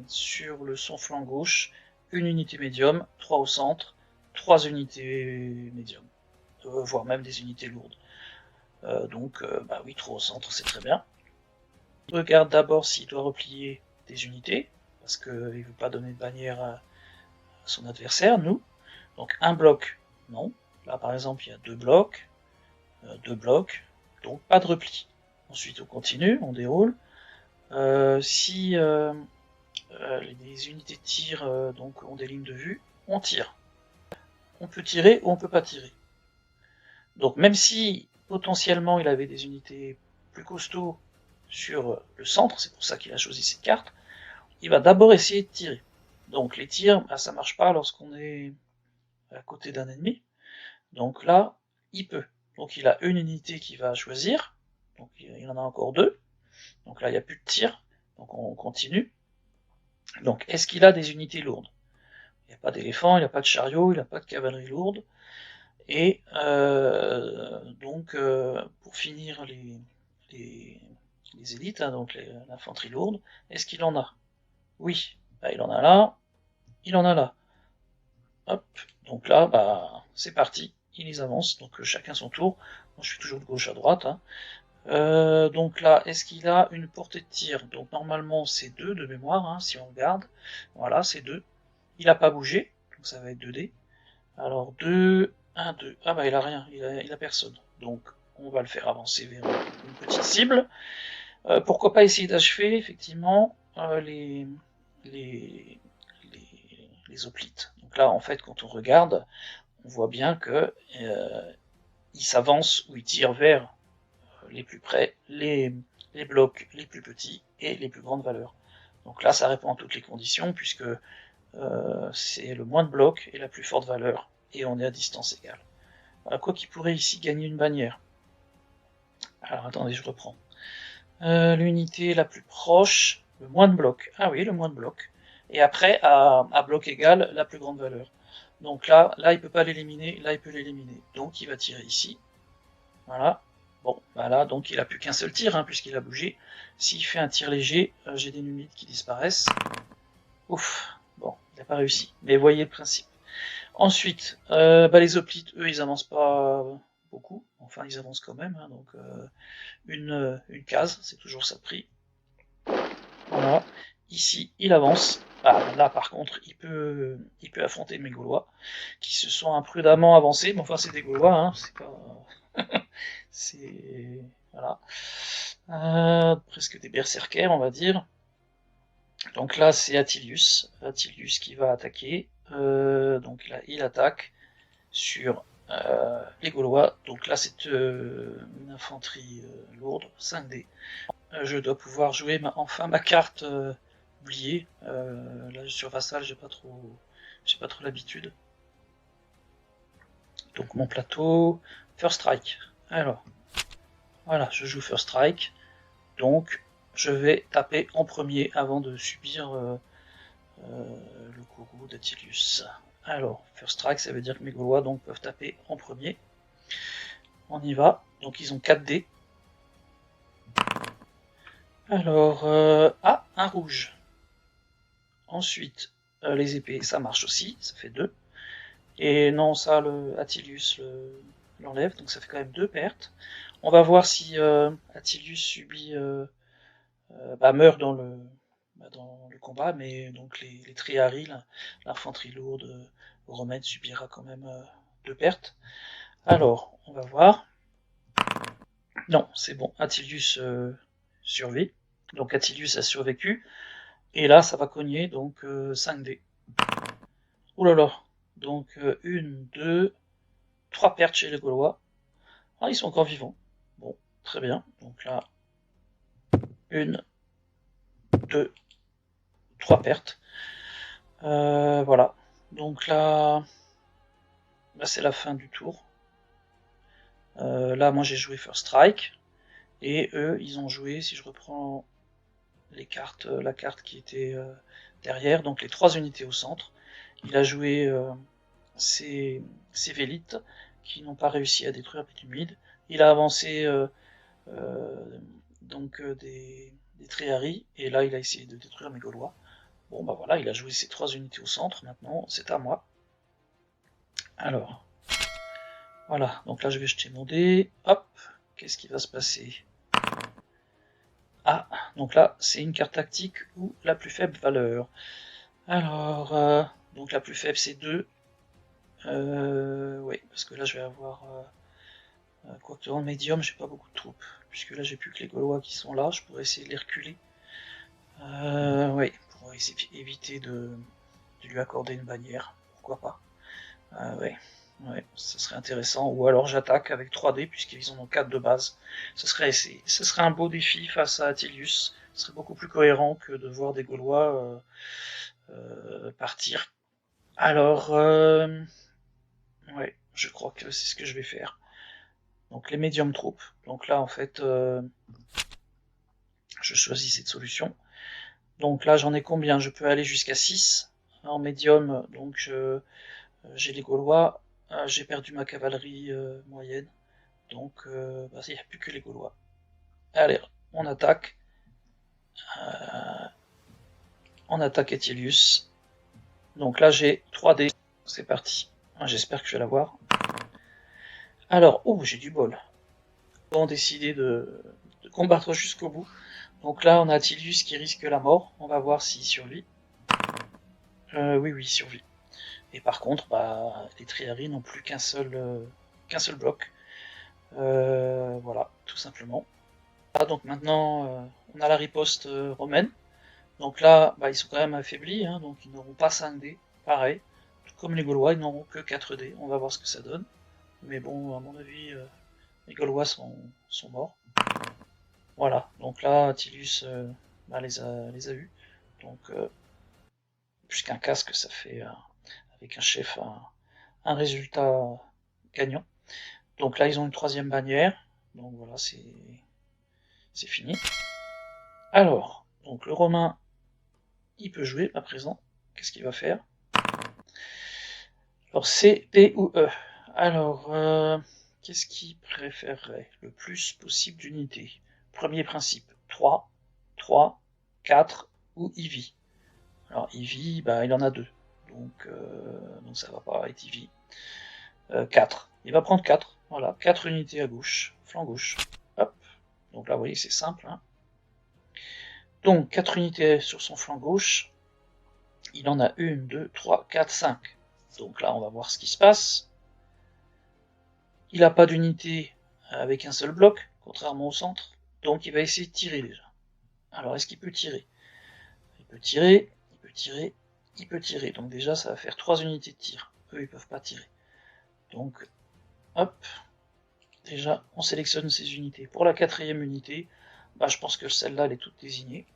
sur son flanc gauche, une unité médium, 3 au centre, 3 unités médium, voire même des unités lourdes. Oui, 3 au centre, c'est très bien. Il regarde d'abord s'il doit replier des unités, parce qu'il ne veut pas donner de bannière à son adversaire, nous. Donc un bloc, non. Là par exemple, il y a 2 blocs, donc pas de repli. Ensuite on continue, on déroule. Si les unités de tir donc ont des lignes de vue, on tire. On peut tirer ou on peut pas tirer. Donc même si potentiellement il avait des unités plus costauds sur le centre, c'est pour ça qu'il a choisi cette carte, il va d'abord essayer de tirer. Donc les tirs, ça marche pas lorsqu'on est à côté d'un ennemi. Donc là, il peut. Donc il a une unité qu'il va choisir. Donc il en a encore 2. Donc là, il n'y a plus de tir. Donc on continue. Donc est-ce qu'il a des unités lourdes? Il n'y a pas d'éléphant, il n'y a pas de chariot, il n'a pas de cavalerie lourde. Et pour finir les élites, hein, donc l'infanterie lourde, est-ce qu'il en a? Oui, il en a là, il en a là. Hop, donc là, c'est parti, il les avance, donc chacun son tour. Moi je suis toujours de gauche à droite. Hein. Donc là, est-ce qu'il a une portée de tir? Donc normalement c'est 2 de mémoire, hein, si on regarde. Voilà, c'est 2. Il n'a pas bougé, donc ça va être 2 dés. Alors 2, 1, 2. Ah il a rien, il a personne. Donc on va le faire avancer vers une petite cible. Pourquoi pas essayer d'achever effectivement les hoplites. Donc là en fait quand on regarde, on voit bien que il s'avance ou il tire vers les plus près, les blocs les plus petits et les plus grandes valeurs. Donc là, ça répond à toutes les conditions, puisque c'est le moins de blocs et la plus forte valeur, et on est à distance égale. Quoi qu'il pourrait ici gagner une bannière. Alors attendez, je reprends. L'unité la plus proche, le moins de blocs. Ah oui, le moins de blocs. Et après, à bloc égal, la plus grande valeur. Donc là il peut pas l'éliminer, là il peut l'éliminer. Donc il va tirer ici. Voilà. Bon, bah là, donc il a plus qu'un seul tir, hein, puisqu'il a bougé. S'il fait un tir léger, j'ai des numides qui disparaissent. Ouf, bon, il n'a pas réussi. Mais voyez le principe. Ensuite, les hoplites, eux, ils avancent pas beaucoup. Enfin, ils avancent quand même, hein, donc une case, c'est toujours ça de prix. Voilà. Ici, il avance. Ah, là, par contre, il peut affronter mes Gaulois, qui se sont imprudemment avancés. Mais enfin, c'est des Gaulois, hein, c'est pas... c'est... Voilà. Presque des berserkers, on va dire. Donc là, c'est Attilius. Attilius qui va attaquer. Donc là, il attaque sur les Gaulois. Donc là, c'est une infanterie lourde, 5D. Je dois pouvoir jouer enfin ma carte oubliée. Là, sur Vassal, j'ai pas trop l'habitude. Donc mon plateau, First Strike. Alors, voilà, je joue First Strike. Donc, je vais taper en premier avant de subir le courroux d'Attilius. Alors, First Strike, ça veut dire que mes Gaulois donc, peuvent taper en premier. On y va. Donc ils ont 4 dés. Alors, un rouge. Ensuite, les épées, ça marche aussi, ça fait 2. Et non, ça, le Attilius l'enlève, donc ça fait quand même 2 pertes. On va voir si Attilius subit, meurt dans le combat, mais donc les Triarii, l'infanterie lourde romaine subira quand même 2 pertes. Alors, on va voir. Non, c'est bon, Attilius survit. Donc Attilius a survécu. Et là, ça va cogner, donc 5D. Ouh là là. Donc 1, 2, 3 pertes chez les Gaulois. Ah, ils sont encore vivants. Bon, très bien. Donc là, 1, 2, 3 pertes. Voilà. Donc là c'est la fin du tour. Là, moi j'ai joué First Strike. Et eux, ils ont joué, si je reprends les cartes, la carte qui était derrière, donc les 3 unités au centre. Il a joué ses Vélites, qui n'ont pas réussi à détruire Pétumide. Il a avancé des Triarii, et là il a essayé de détruire mes Gaulois. Bon bah voilà, il a joué ses 3 unités au centre, maintenant c'est à moi. Alors, voilà, donc là je vais jeter mon dé, hop, qu'est-ce qui va se passer? Ah, donc là c'est une carte tactique ou la plus faible valeur. Alors, donc la plus faible c'est 2. Oui, parce que là je vais avoir... quoique en médium, j'ai pas beaucoup de troupes, puisque là j'ai plus que les Gaulois qui sont là, je pourrais essayer de les reculer. Oui, pour éviter de lui accorder une bannière, pourquoi pas. Ouais, ça serait intéressant. Ou alors j'attaque avec 3D, puisqu'ils en ont 4 de base. Ce serait un beau défi face à Attilius. Ce serait beaucoup plus cohérent que de voir des Gaulois partir. Alors, ouais, je crois que c'est ce que je vais faire. Donc les médiums troupes. Donc là en fait, je choisis cette solution. Donc là j'en ai combien? Je peux aller jusqu'à 6 en médium. Donc j'ai les Gaulois. J'ai perdu ma cavalerie moyenne. Donc il n'y a plus que les Gaulois. Allez, on attaque. On attaque Attilius. Donc là j'ai 3 dés. C'est parti. J'espère que je vais l'avoir. Alors, oh j'ai du bol. Ils ont décidé de combattre jusqu'au bout. Donc là, on a Attilius qui risque la mort. On va voir s'il survit. Oui, il survit. Et par contre, les Triarii n'ont plus qu'un seul bloc. Voilà, tout simplement. Donc maintenant, on a la riposte romaine. Donc là, ils sont quand même affaiblis, hein, donc ils n'auront pas 5 dés. Pareil, tout comme les Gaulois, ils n'auront que 4 dés. On va voir ce que ça donne. Mais bon, à mon avis, les Gaulois sont morts. Voilà, donc là, Attilius les a eus. Donc, puisqu'un casque, ça fait, avec un chef, un résultat gagnant. Donc là, ils ont une troisième bannière. Donc voilà, c'est fini. Alors, donc le Romain, il peut jouer à présent. Qu'est-ce qu'il va faire? Alors C, D ou E. Alors, qu'est-ce qu'il préférerait? Le plus possible d'unités. Premier principe, 3, 3, 4 ou Eevee. Alors Eevee, bah, il en a 2. Donc ça va pas être Eevee. 4. Il va prendre 4. Voilà, 4 unités à gauche, flanc gauche. Hop. Donc là, vous voyez, c'est simple. Hein. Donc 4 unités sur son flanc gauche. Il en a 1, 2, 3, 4, 5. Donc là, on va voir ce qui se passe. Il n'a pas d'unité avec un seul bloc, contrairement au centre. Donc il va essayer de tirer déjà. Alors est-ce qu'il peut tirer? Il peut tirer, il peut tirer, il peut tirer. Donc déjà, ça va faire 3 unités de tir. Eux, ils peuvent pas tirer. Donc, hop. Déjà, on sélectionne ces unités. Pour la quatrième unité, bah, je pense que celle-là, elle est toute désignée.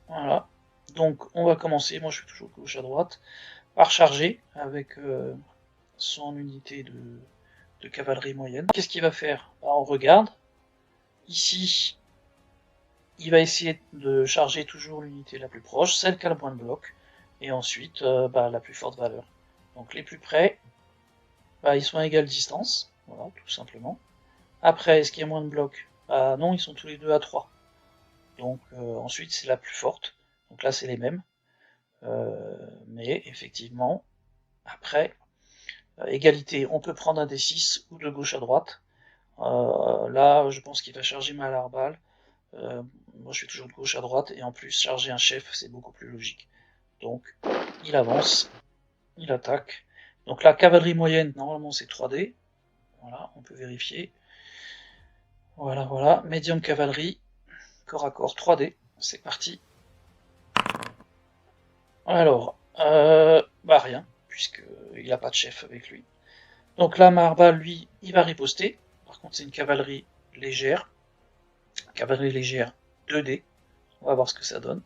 Voilà. Donc, on va commencer. Moi, je suis toujours gauche à droite. Par charger avec son unité de cavalerie moyenne. Qu'est-ce qu'il va faire? Bah, on regarde. Ici, il va essayer de charger toujours l'unité la plus proche, celle qui a le moins de blocs, et ensuite bah, la plus forte valeur. Donc les plus près, bah, ils sont à égale distance, voilà, tout simplement. Après, est-ce qu'il y a moins de blocs? Bah non, ils sont tous les deux à 3. Donc ensuite, c'est la plus forte. Donc là, c'est les mêmes. Mais effectivement, après, égalité, on peut prendre un D6 ou de gauche à droite. Là, je pense qu'il va charger ma larbale. Moi, je fais toujours de gauche à droite, et en plus, charger un chef, c'est beaucoup plus logique. Donc, il avance, il attaque. Donc la cavalerie moyenne, normalement, c'est 3D. Voilà, on peut vérifier. Voilà, voilà. Médium cavalerie, corps à corps 3D. C'est parti. Alors, bah rien, puisqu'il n'a pas de chef avec lui. Donc là, Marba, lui, il va riposter. Par contre, c'est une cavalerie légère. Cavalerie légère 2D. On va voir ce que ça donne.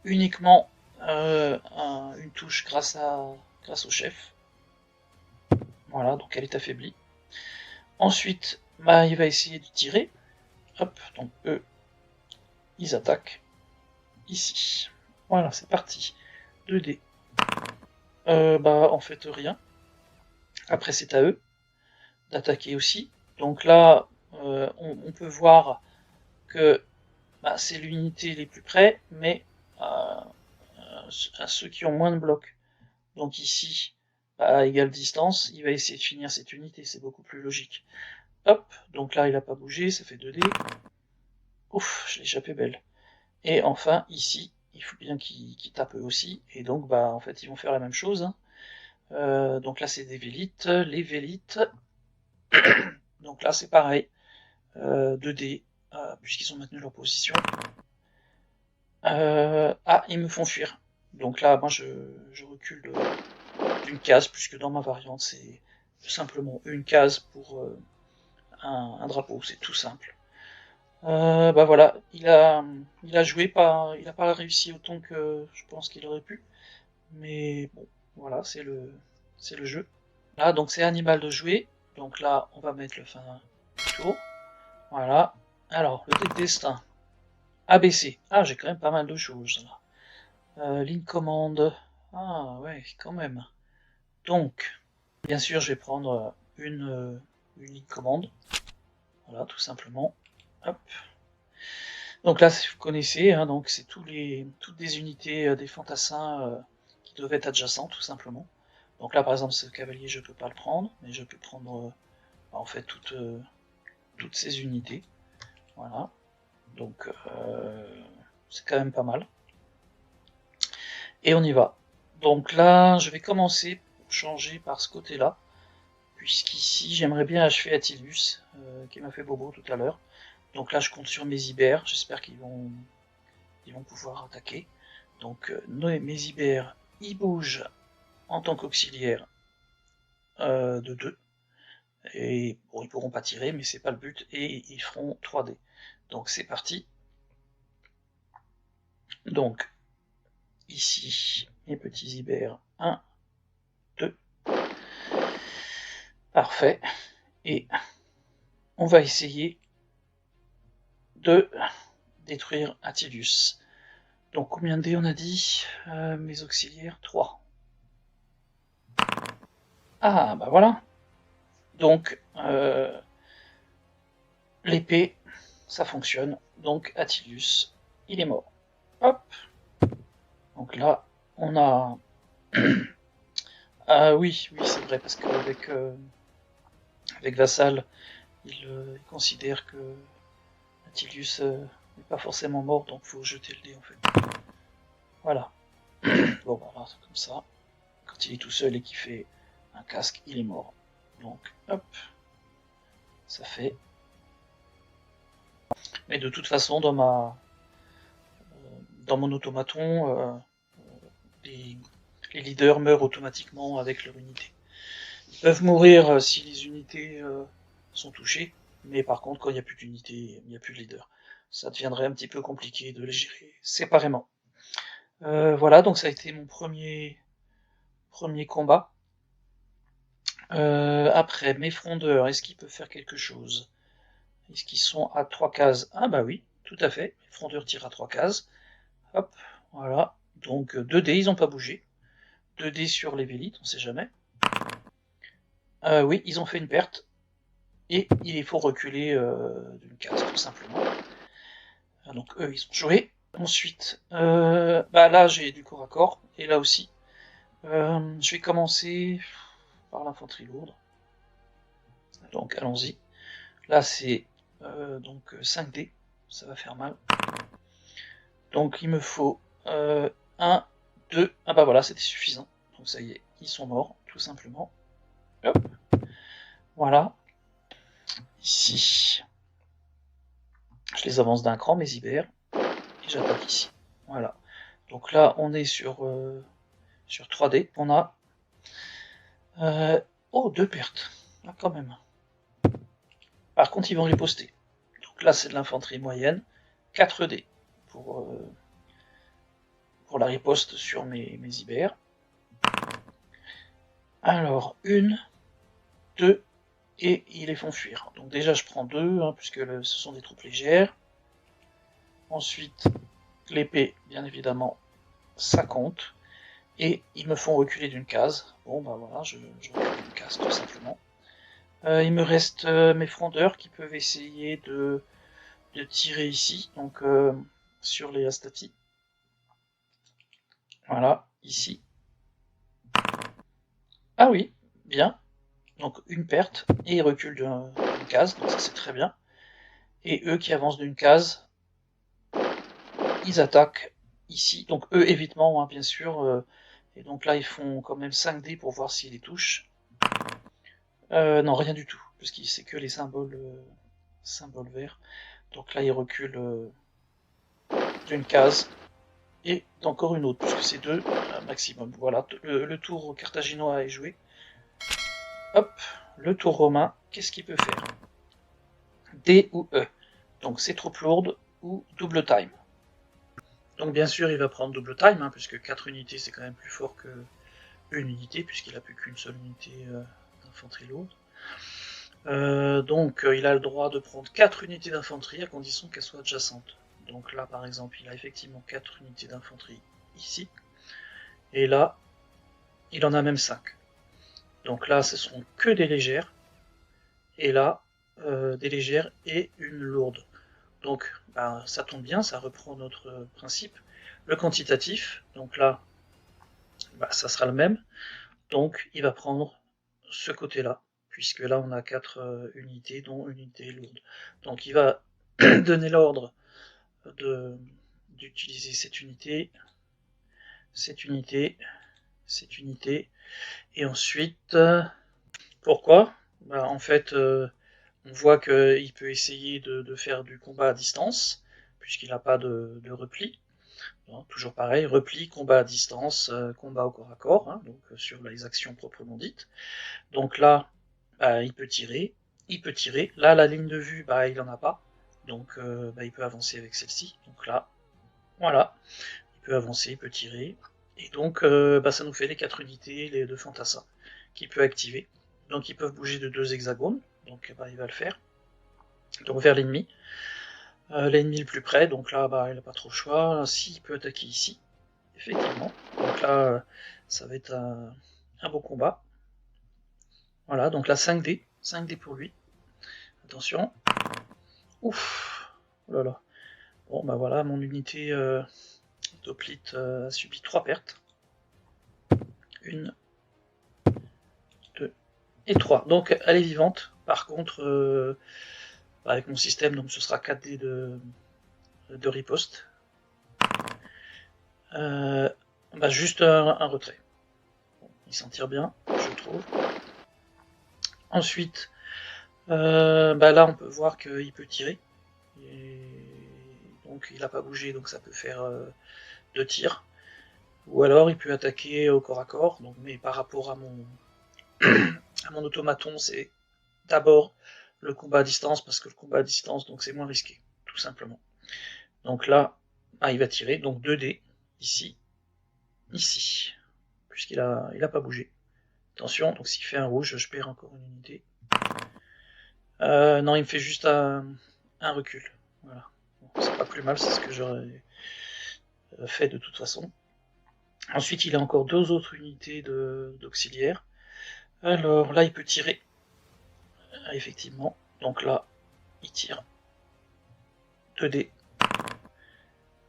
Uniquement une touche grâce au chef. Voilà, donc elle est affaiblie. Ensuite, bah, il va essayer de tirer. Hop, donc eux, ils attaquent. Ici. Voilà, c'est parti. 2D. Bah, en fait, rien. Après, c'est à eux d'attaquer aussi. Donc là, on peut voir que bah, c'est l'unité les plus près, mais à ceux qui ont moins de blocs. Donc ici, bah, à égale distance, il va essayer de finir cette unité, c'est beaucoup plus logique. Hop, donc là il a pas bougé, ça fait 2D. Ouf, je l'ai échappé belle. Et enfin, ici, il faut bien qu'ils tapent eux aussi, et donc bah en fait ils vont faire la même chose. Hein. Donc là c'est des vélites, les vélites. Donc là c'est pareil, 2D, puisqu'ils ont maintenu leur position. Ah, ils me font fuir. Donc là, moi je recule d'une case, puisque dans ma variante c'est simplement une case pour un drapeau, c'est tout simple. Bah voilà, il a joué, il a pas réussi autant que je pense qu'il aurait pu, mais bon, voilà, c'est le jeu. Là, donc c'est animal de jouer, donc là, on va mettre le fin du tour. Voilà. Alors, le dé de destin. ABC. Ah, j'ai quand même pas mal de choses là. Ligne commande. Ah ouais, quand même. Donc, bien sûr, je vais prendre une ligne commande. Voilà, tout simplement. Hop. Donc là, vous connaissez, hein, donc c'est toutes des unités des fantassins qui doivent être adjacents, tout simplement. Donc là, par exemple, ce cavalier, je peux pas le prendre, mais je peux prendre en fait toutes ces unités. Voilà. Donc c'est quand même pas mal. Et on y va. Donc là, je vais commencer pour changer par ce côté-là, puisqu'ici, j'aimerais bien achever Attilus, qui m'a fait bobo tout à l'heure. Donc là, je compte sur mes ibères, j'espère qu'ils vont pouvoir attaquer. Donc mes ibères, ils bougent en tant qu'auxiliaire de 2. Et bon, ils pourront pas tirer, mais c'est pas le but, et ils feront 3D. Donc c'est parti. Donc, ici, mes petits ibères, 1, 2, parfait, et on va essayer de détruire Atilius. Donc combien de dés on a dit mes auxiliaires? 3. Ah bah voilà. Donc l'épée, ça fonctionne. Donc Atilius, il est mort. Hop. Donc là, on a... ah oui, c'est vrai, parce qu'avec avec Vassal, il considère que Atilius n'est pas forcément mort, donc faut jeter le dé en fait. Voilà. Bon bah là, c'est comme ça. Quand il est tout seul et qu'il fait un casque, il est mort. Donc, hop, ça fait. Mais de toute façon, dans mon automaton, les, les leaders meurent automatiquement avec leur unité. Ils peuvent mourir si les unités sont touchées, mais par contre, quand il n'y a plus d'unité, il n'y a plus de leader. Ça deviendrait un petit peu compliqué de les gérer séparément. Voilà, donc ça a été mon premier combat. Après, mes frondeurs, est-ce qu'ils peuvent faire quelque chose? Est-ce qu'ils sont à 3 cases? Ah bah oui, tout à fait. Les frondeurs tirent à 3 cases. Hop, voilà. Donc 2 dés, ils n'ont pas bougé. 2 dés sur les vélites, on sait jamais. Oui, ils ont fait une perte. Et il faut reculer d'une case, tout simplement. Donc eux, ils ont joué. Ensuite, bah là, j'ai du corps à corps. Et là aussi. Je vais commencer par l'infanterie lourde. Donc allons-y. Là, c'est donc 5 dés. Ça va faire mal. Donc il me faut 1, 2, ah bah voilà, c'était suffisant. Donc ça y est, ils sont morts, tout simplement. Hop, voilà. Ici, je les avance d'un cran, mes ibères, et j'attaque ici. Voilà. Donc là, on est sur 3D. On a... oh, 2 pertes. Ah, quand même. Par contre, ils vont riposter. Donc là, c'est de l'infanterie moyenne. 4 dés pour la riposte sur mes ibères. Alors, 1, 2, et ils les font fuir. Donc déjà je prends 2, hein, puisque ce sont des troupes légères. Ensuite, l'épée, bien évidemment, ça compte. Et ils me font reculer d'une case. Bon bah voilà, je recule d'une case tout simplement. Il me reste mes frondeurs qui peuvent essayer de tirer ici, donc sur les Astati. Voilà, ici. Ah oui, bien. Donc une perte, et ils reculent d'une case, donc ça c'est très bien. Et eux qui avancent d'une case, ils attaquent ici, donc eux évitement, hein, bien sûr, et donc là ils font quand même 5 dés pour voir s'ils les touchent. Non, rien du tout, parce que c'est que les symboles verts. Donc là ils reculent d'une case, et encore une autre, puisque c'est 2 maximum. Voilà, le tour carthaginois est joué. Hop, le tour romain, qu'est-ce qu'il peut faire? D ou E. Donc c'est troupes lourdes ou double time. Donc bien sûr il va prendre double time, hein, puisque 4 unités c'est quand même plus fort que une unité, puisqu'il n'a plus qu'une seule unité d'infanterie lourde. Donc il a le droit de prendre 4 unités d'infanterie à condition qu'elles soient adjacentes. Donc là par exemple il a effectivement 4 unités d'infanterie ici, et là il en a même 5. Donc là ce seront que des légères, et là des légères et une lourde. Donc bah, ça tombe bien, ça reprend notre principe. Le quantitatif, donc là bah, ça sera le même, donc il va prendre ce côté-là, puisque là on a 4 unités, dont une unité lourde. Donc il va donner l'ordre d'utiliser cette unité, cette unité, cette unité, et ensuite, pourquoi? Bah, en fait, on voit qu'il peut essayer de faire du combat à distance, puisqu'il n'a pas de repli. Hein, toujours pareil, repli, combat à distance, combat au corps à corps, hein, donc sur les actions proprement dites. Donc là, bah, il peut tirer, Là, la ligne de vue, bah, il en a pas, donc bah, il peut avancer avec celle-ci. Donc là, Voilà, il peut avancer, il peut tirer. Et donc ça nous fait les 4 unités, les 2 fantassins, qu'il peut activer. Donc ils peuvent bouger de 2 hexagones, donc il va le faire. Donc vers l'ennemi. L'ennemi le plus près, donc là il n'a pas trop le choix. Ainsi il peut attaquer ici, effectivement. Donc là ça va être un beau combat. Voilà, donc là 5D, 5D pour lui. Attention. Ouf, oh là là. Bon voilà, mon unité d'Hoplite a subi 3 pertes. 1, 2 et 3. Donc elle est vivante. Par contre, avec mon système, donc ce sera 4D de riposte. Juste un retrait. Bon, il s'en tire bien, je trouve. Ensuite, là on peut voir qu'il peut tirer. Et donc il n'a pas bougé, donc ça peut faire 2 tirs. Ou alors il peut attaquer au corps à corps, donc, mais par rapport à mon automaton, c'est d'abord le combat à distance, parce que le combat à distance, donc c'est moins risqué, tout simplement. Donc là, il va tirer, donc 2D, ici, ici, puisqu'il a pas bougé. Attention, donc s'il fait un rouge, je perds encore une unité. Non, il me fait juste un recul. Voilà. Bon, c'est pas plus mal, c'est ce que j'aurais fait de toute façon. Ensuite, il a encore 2 autres unités d'auxiliaire. Alors là, il peut tirer. Effectivement. Donc là, il tire 2D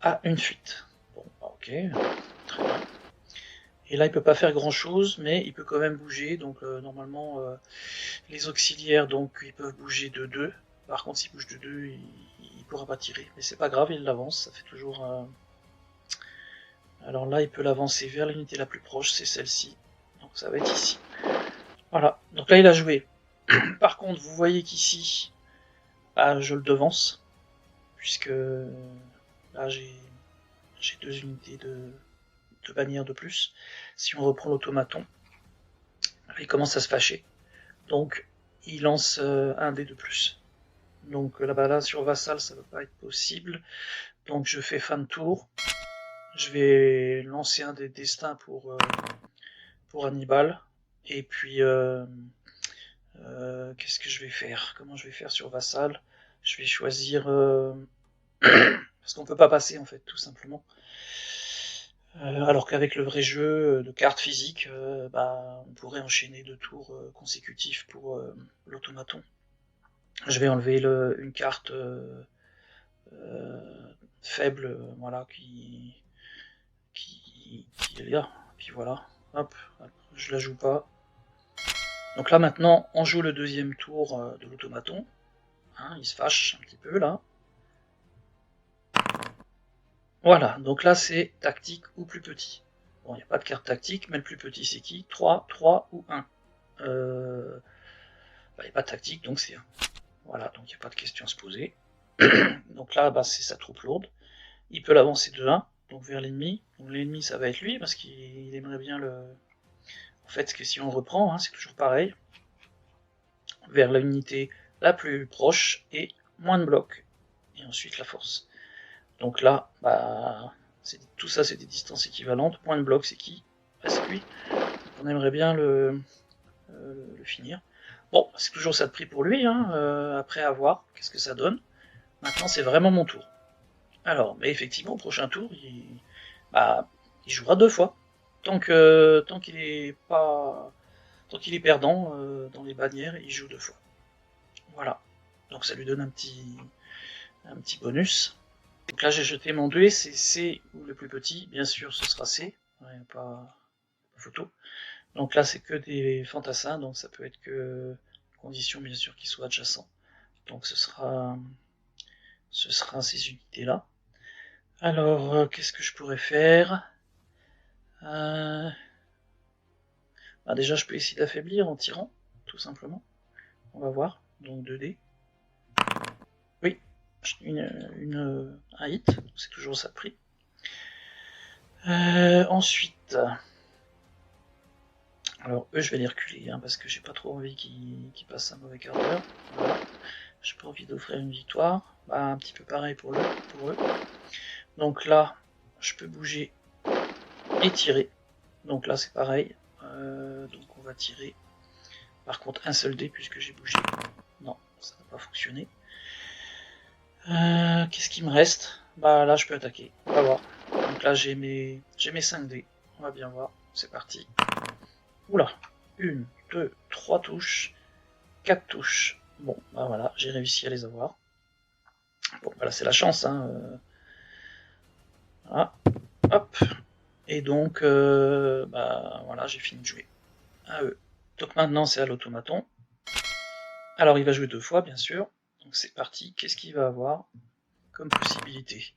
à une fuite. Bon, ok, très bien. Et là, il peut pas faire grand chose, mais il peut quand même bouger. Donc normalement, les auxiliaires, donc ils peuvent bouger de 2. Par contre, s'il bouge de 2, il pourra pas tirer. Mais c'est pas grave, il l'avance. Ça fait toujours. Alors là, il peut l'avancer vers l'unité la plus proche, c'est celle-ci. Donc ça va être ici. Voilà. Donc là, il a joué. Par contre, vous voyez qu'ici, je le devance, puisque là j'ai 2 unités de bannière de plus. Si on reprend l'automaton, il commence à se fâcher. Donc il lance un dé de plus. Donc là sur Vassal ça va pas être possible. Donc je fais fin de tour. Je vais lancer un des destins pour Hannibal. Et puis qu'est-ce que je vais faire? Comment je vais faire sur Vassal? Je vais choisir parce qu'on peut pas passer en fait, tout simplement. Alors qu'avec le vrai jeu de cartes physiques, on pourrait enchaîner 2 tours consécutifs pour l'automaton. Je vais enlever une carte faible, voilà, qui est là. Puis voilà, hop, je la joue pas. Donc là maintenant, on joue le 2e tour de l'automaton. Hein, il se fâche un petit peu là. Voilà, donc là c'est tactique ou plus petit. Bon, il n'y a pas de carte tactique, mais le plus petit c'est qui? 3, 3 ou 1. Il n'y a pas de tactique, donc c'est 1. Voilà, donc il n'y a pas de question à se poser. Donc là, c'est sa troupe lourde. Il peut l'avancer de 1, donc vers l'ennemi. Donc l'ennemi, ça va être lui, parce qu'il aimerait bien le... En fait, que si on reprend, c'est toujours pareil. Vers l'unité la plus proche et moins de blocs. Et ensuite la force. Donc là, tout ça c'est des distances équivalentes. Point de bloc c'est qui? C'est lui. On aimerait bien le finir. Bon, c'est toujours ça de prix pour lui, après à voir qu'est-ce que ça donne. Maintenant c'est vraiment mon tour. Alors, mais effectivement, au prochain tour, il jouera 2 fois. Tant qu'il est pas. Tant qu'il est perdant dans les bannières, il joue 2 fois. Voilà. Donc ça lui donne un petit bonus. Donc là j'ai jeté mon 2 c'est C ou le plus petit, bien sûr ce sera C, pas photo. Donc là c'est que des fantassins, donc ça peut être que condition bien sûr qu'ils soient adjacents. Donc ce sera ces unités là. Alors qu'est-ce que je pourrais faire? Déjà je peux essayer d'affaiblir en tirant, tout simplement. On va voir, donc 2D. Oui, un hit, c'est toujours ça de prix. Ensuite, alors eux je vais les reculer parce que j'ai pas trop envie qu'ils passent un mauvais quart d'heure. Voilà. J'ai pas envie d'offrir une victoire. Un petit peu pareil pour eux. Donc là, je peux bouger et tirer. Donc là, c'est pareil. Donc on va tirer. Par contre, un seul dé puisque j'ai bougé. Non, ça n'a pas fonctionné. Qu'est-ce qui me reste? Bah là, je peux attaquer. On va voir. Donc là, j'ai mes 5 dés. On va bien voir. C'est parti. Oula. 1, 2, 3 touches. 4 touches. Bon, bah voilà, j'ai réussi à les avoir. Bon, voilà, c'est la chance, hein. Voilà. Hop. Et donc, bah voilà, j'ai fini de jouer. À eux. Donc maintenant, c'est à l'automaton. Alors, il va jouer 2 fois, bien sûr. Donc c'est parti. Qu'est-ce qu'il va avoir comme possibilité?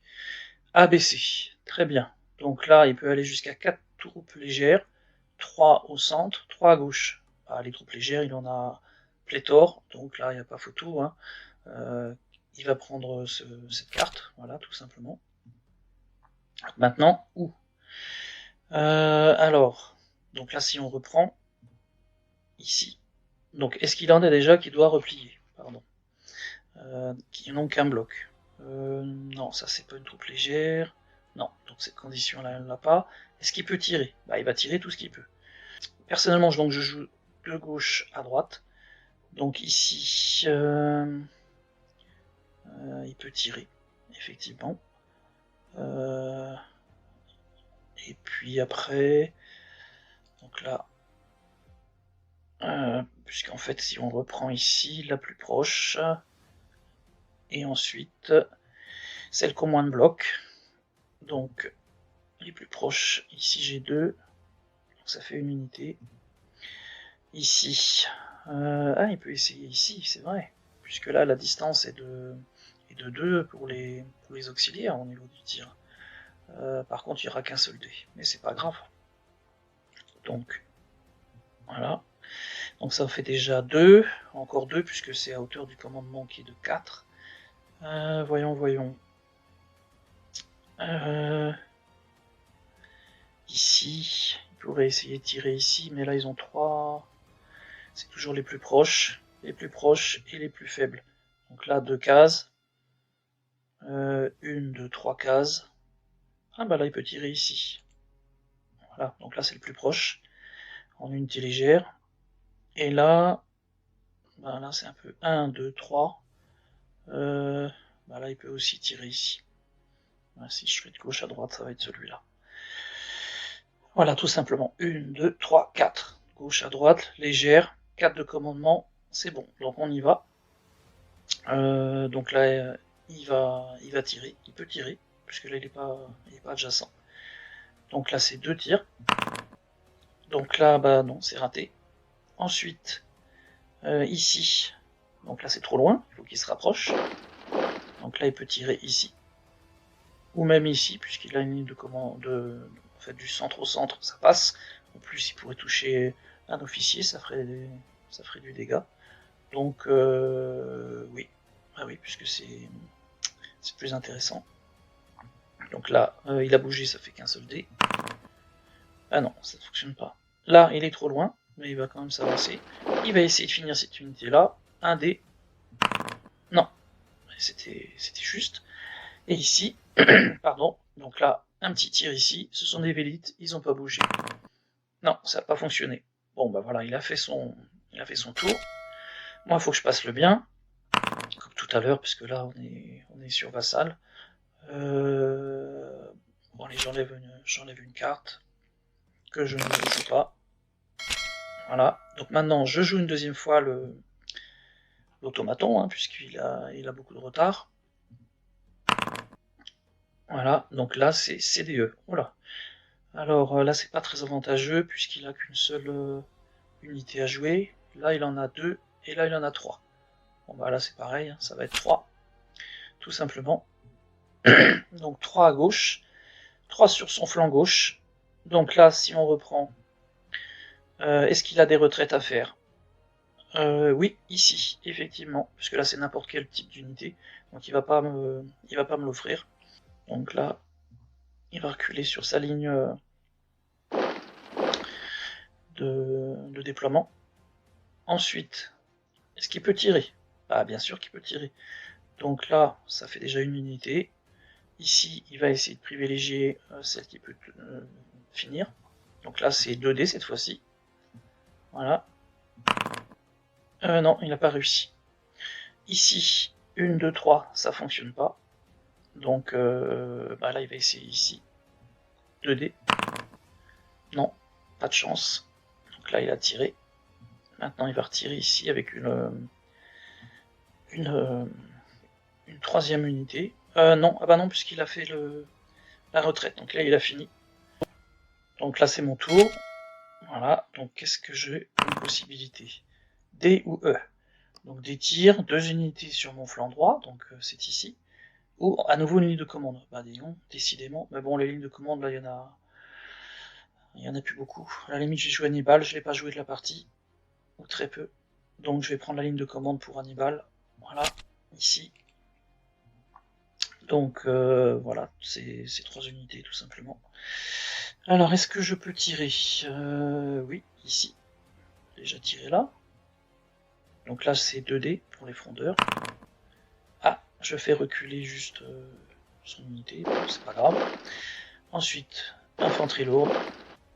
ABC. Très bien. Donc là, il peut aller jusqu'à 4 troupes légères. 3 au centre, 3 à gauche. Ah, les troupes légères, il en a pléthore. Donc là, il n'y a pas photo, hein. Il va prendre cette carte, voilà, tout simplement. Maintenant, où? Alors, donc là, si on reprend, ici. Donc, est-ce qu'il en est déjà qui doit replier? Pardon. Qui n'ont qu'un bloc. Non, ça c'est pas une troupe légère. Non, donc cette condition-là, elle l'a pas. Est-ce qu'il peut tirer? Bah, il va tirer tout ce qu'il peut. Personnellement, donc, je joue de gauche à droite. Donc ici, il peut tirer, effectivement. Et puis après, donc là, puisqu'en fait, si on reprend ici, la plus proche, et ensuite, celle qui a moins de blocs, donc les plus proches, ici j'ai 2, donc ça fait une unité. Ici, ah, il peut essayer ici, c'est vrai, puisque là, la distance est de 2 pour les auxiliaires au niveau du tir. Par contre, il n'y aura qu'un seul dé, mais c'est pas grave. Donc, voilà. Donc ça fait déjà 2, encore 2, puisque c'est à hauteur du commandement qui est de 4. Voyons. Ici, il pourrait essayer de tirer ici, mais là ils ont 3. C'est toujours les plus proches et les plus faibles. Donc là, 2 cases. 1, 2, 3 cases. Ah bah là, il peut tirer ici. Voilà, donc là c'est le plus proche, en unité légère. Et là, bah là c'est un peu 1, 2, 3. Bah là il peut aussi tirer ici. Voilà, si je fais de gauche à droite, ça va être celui-là. Voilà, tout simplement. 1, 2, 3, 4. Gauche à droite, légère, 4 de commandement, c'est bon. Donc on y va. Donc là, il va tirer, il peut tirer, puisque là il est pas adjacent. Donc là c'est 2 tirs. Donc là, bah non, c'est raté. Ensuite, ici, donc là c'est trop loin, il faut qu'il se rapproche. Donc là il peut tirer ici. Ou même ici, puisqu'il a une ligne de commande en fait, du centre au centre, ça passe. En plus, il pourrait toucher un officier, ça ferait du dégât. Donc, oui. Ah oui, puisque c'est plus intéressant. Donc là, il a bougé, ça fait qu'un seul dé. Ah non, ça ne fonctionne pas. Là, il est trop loin, mais il va quand même s'avancer. Il va essayer de finir cette unité-là. Un dé. Non, c'était juste. Et ici, pardon, donc là, un petit tir ici, ce sont des vélites, ils n'ont pas bougé. Non, ça n'a pas fonctionné. Bon, bah voilà, il a fait son tour. Moi, il faut que je passe le bien, comme tout à l'heure, puisque là, on est sur Vassal. Bon, allez, j'enlève une carte que je ne joue pas. Voilà. Donc maintenant, je joue une deuxième fois l'automaton, hein, puisqu'il a beaucoup de retard. Voilà. Donc là, c'est CDE. Voilà. Alors là, c'est pas très avantageux puisqu'il a qu'une seule unité à jouer. Là, il en a 2 et là, il en a 3. Bon, bah là, c'est pareil, hein, ça va être 3, tout simplement. Donc 3 à gauche, 3 sur son flanc gauche. Donc là, si on reprend, est-ce qu'il a des retraites à faire? Oui, ici, effectivement, puisque là, c'est n'importe quel type d'unité. Donc il va pas me l'offrir. Donc là, il va reculer sur sa ligne de déploiement. Ensuite, est-ce qu'il peut tirer? Ah, bien sûr qu'il peut tirer. Donc là, ça fait déjà une unité. Ici, il va essayer de privilégier celle qui peut finir. Donc là, c'est 2D cette fois-ci. Voilà. Non, il n'a pas réussi. Ici, 1, 2, 3, ça fonctionne pas. Donc bah là, il va essayer ici. 2D. Non, pas de chance. Donc là, il a tiré. Maintenant, il va retirer ici avec une troisième unité. Non, ah bah non, puisqu'il a fait la retraite. Donc là, il a fini. Donc là, c'est mon tour. Voilà, donc qu'est-ce que j'ai comme possibilité? D ou E. Donc des tirs, 2 unités sur mon flanc droit, donc c'est ici. Ou à nouveau une ligne de commande. Bah disons, décidément. Mais bon, les lignes de commande, là, il y en a plus beaucoup. À la limite, j'ai joué Hannibal, je l'ai pas joué de la partie, ou très peu. Donc je vais prendre la ligne de commande pour Hannibal. Voilà, ici. Donc voilà, c'est 3 unités tout simplement. Alors, est-ce que je peux tirer? Oui, ici. Déjà tiré là. Donc là, c'est 2D pour les frondeurs. Ah, je fais reculer juste son unité, c'est pas grave. Ensuite, infanterie lourde.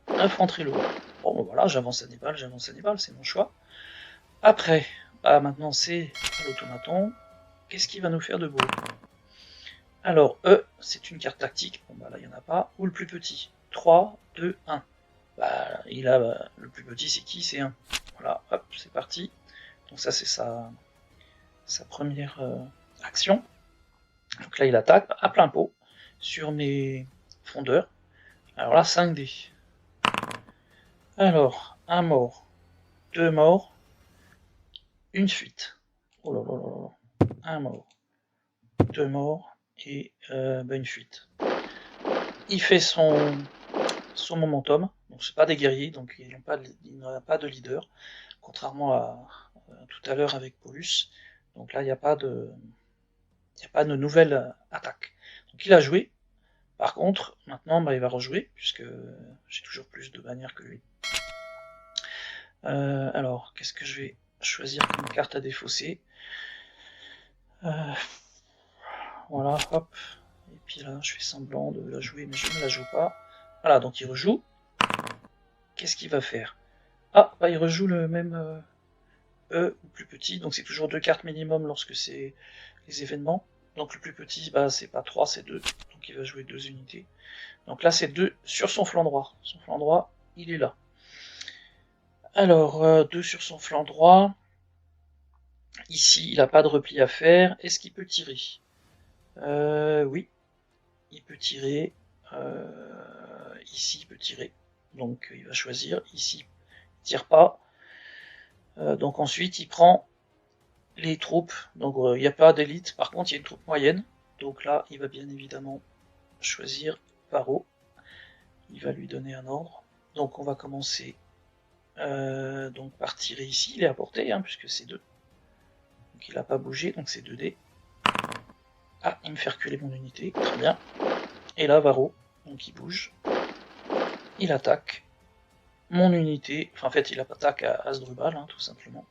Infanterie lourde. Bon, ben voilà, j'avance Hannibal, c'est mon choix. Après, bah maintenant c'est l'automaton. Qu'est-ce qu'il va nous faire de beau? Alors, E, c'est une carte tactique. Bon, bah là, il n'y en a pas. Ou le plus petit. 3, 2, 1. Bah, le plus petit, c'est qui? C'est 1. Voilà, hop, c'est parti. Donc ça, c'est sa première action. Donc là, il attaque à plein pot sur mes fondeurs. Alors là, 5D. Alors, un mort, 2 morts, une fuite. Oh là là là là. Un mort, 2 morts et une fuite. Il fait son momentum. Donc c'est pas des guerriers, donc il n'a pas de leader, contrairement à tout à l'heure avec Paulus. Donc là, il n'y a pas de nouvelle attaque. Donc il a joué. Par contre, maintenant, bah, il va rejouer, puisque j'ai toujours plus de bannières que lui. Alors, qu'est-ce que je vais choisir comme carte à défausser? Voilà, hop. Et puis là, je fais semblant de la jouer, mais je ne la joue pas. Voilà, donc il rejoue. Qu'est-ce qu'il va faire? Ah, bah il rejoue le même E ou plus petit, donc c'est toujours 2 cartes minimum lorsque c'est les événements. Donc le plus petit, bah c'est pas 3, c'est 2. Donc il va jouer 2 unités. Donc là, c'est 2 sur son flanc droit. Son flanc droit, il est là. Alors, 2 sur son flanc droit. Ici, il n'a pas de repli à faire. Est-ce qu'il peut tirer? Oui, il peut tirer. Ici, il peut tirer. Donc, il va choisir. Ici, il tire pas. Donc ensuite, il prend les troupes. Donc, il n'y a pas d'élite. Par contre, il y a une troupe moyenne. Donc là, il va bien évidemment choisir Varro. Il va lui donner un ordre. Donc, on va commencer donc par tirer ici. Il est à portée, hein, puisque c'est 2. Donc, il n'a pas bougé, donc c'est 2D. Ah, il me fait reculer mon unité. Très bien. Et là, Varro, donc il bouge. Il attaque mon unité. Enfin, en fait, il attaque à Asdrubal, hein, tout simplement.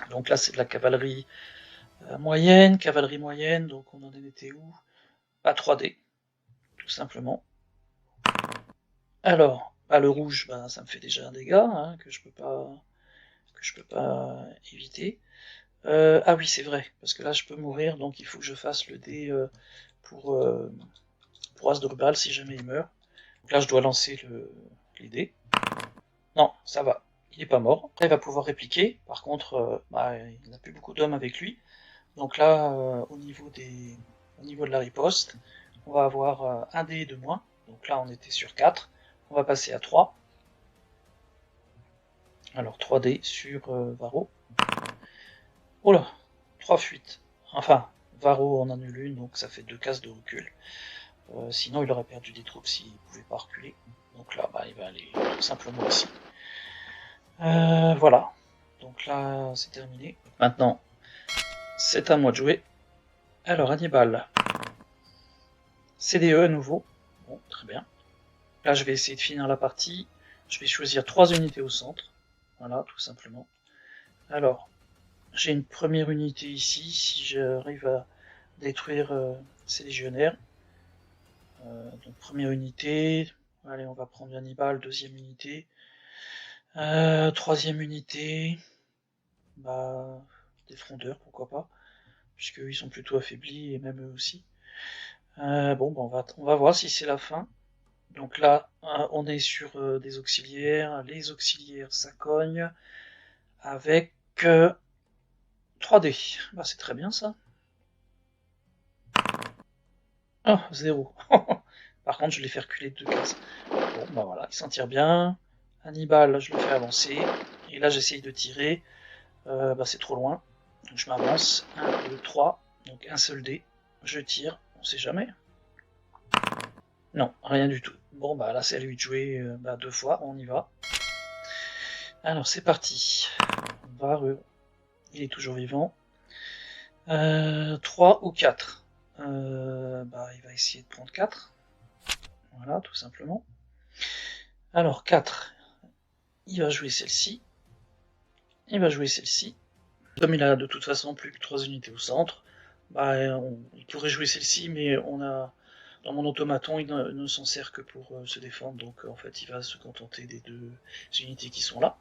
Donc là, c'est de la cavalerie moyenne, donc on en était où? Pas 3D, tout simplement. Alors, bah, le rouge, bah, ça me fait déjà un dégât, hein, que je peux pas éviter. Ah oui, c'est vrai, parce que là, je peux mourir, donc il faut que je fasse le dé pour Asdrubal si jamais il meurt. Donc là, je dois lancer les dés. Non, ça va. Il n'est pas mort. Après, il va pouvoir répliquer. Par contre, bah, il n'a plus beaucoup d'hommes avec lui. Donc là, au niveau de la riposte, on va avoir un dé de moins. Donc là, on était sur 4. On va passer à 3. Alors 3D sur Varro. Oh là, 3 fuites. Enfin, Varro en annule une, donc ça fait 2 cases de recul. Sinon, il aurait perdu des troupes s'il ne pouvait pas reculer. Donc là, bah, il va aller tout simplement ici. Voilà. Donc là, c'est terminé. Maintenant, c'est à moi de jouer. Alors, Hannibal. CDE à nouveau. Bon, très bien. Là, je vais essayer de finir la partie. Je vais choisir 3 unités au centre. Voilà, tout simplement. Alors, j'ai une première unité ici. Si j'arrive à détruire ces légionnaires. Donc première unité, allez on va prendre Hannibal, deuxième unité, troisième unité, bah des frondeurs pourquoi pas, puisque ils sont plutôt affaiblis et même eux aussi. Bon bah on va voir si c'est la fin. Donc là on est sur des auxiliaires, les auxiliaires ça cogne avec 3D, bah c'est très bien ça. Oh, 0. Par contre, je l'ai fait reculer de 2 cases. Bon, bah voilà, il s'en tire bien. Hannibal, je le fais avancer. Et là, j'essaye de tirer. Bah, c'est trop loin. Donc, je m'avance. 1, 2, 3. Donc, un seul dé. Je tire. On sait jamais. Non, rien du tout. Bon, bah là, c'est à lui de jouer 2 fois. On y va. Alors, c'est parti. Il est toujours vivant. 3 ou 4. Bah, il va essayer de prendre 4. Voilà, tout simplement. Alors, 4. Il va jouer celle-ci. Il va jouer celle-ci. Comme il a de toute façon plus que 3 unités au centre, bah, il pourrait jouer celle-ci, mais dans mon automaton, il ne s'en sert que pour se défendre, donc en fait il va se contenter des 2 unités qui sont là.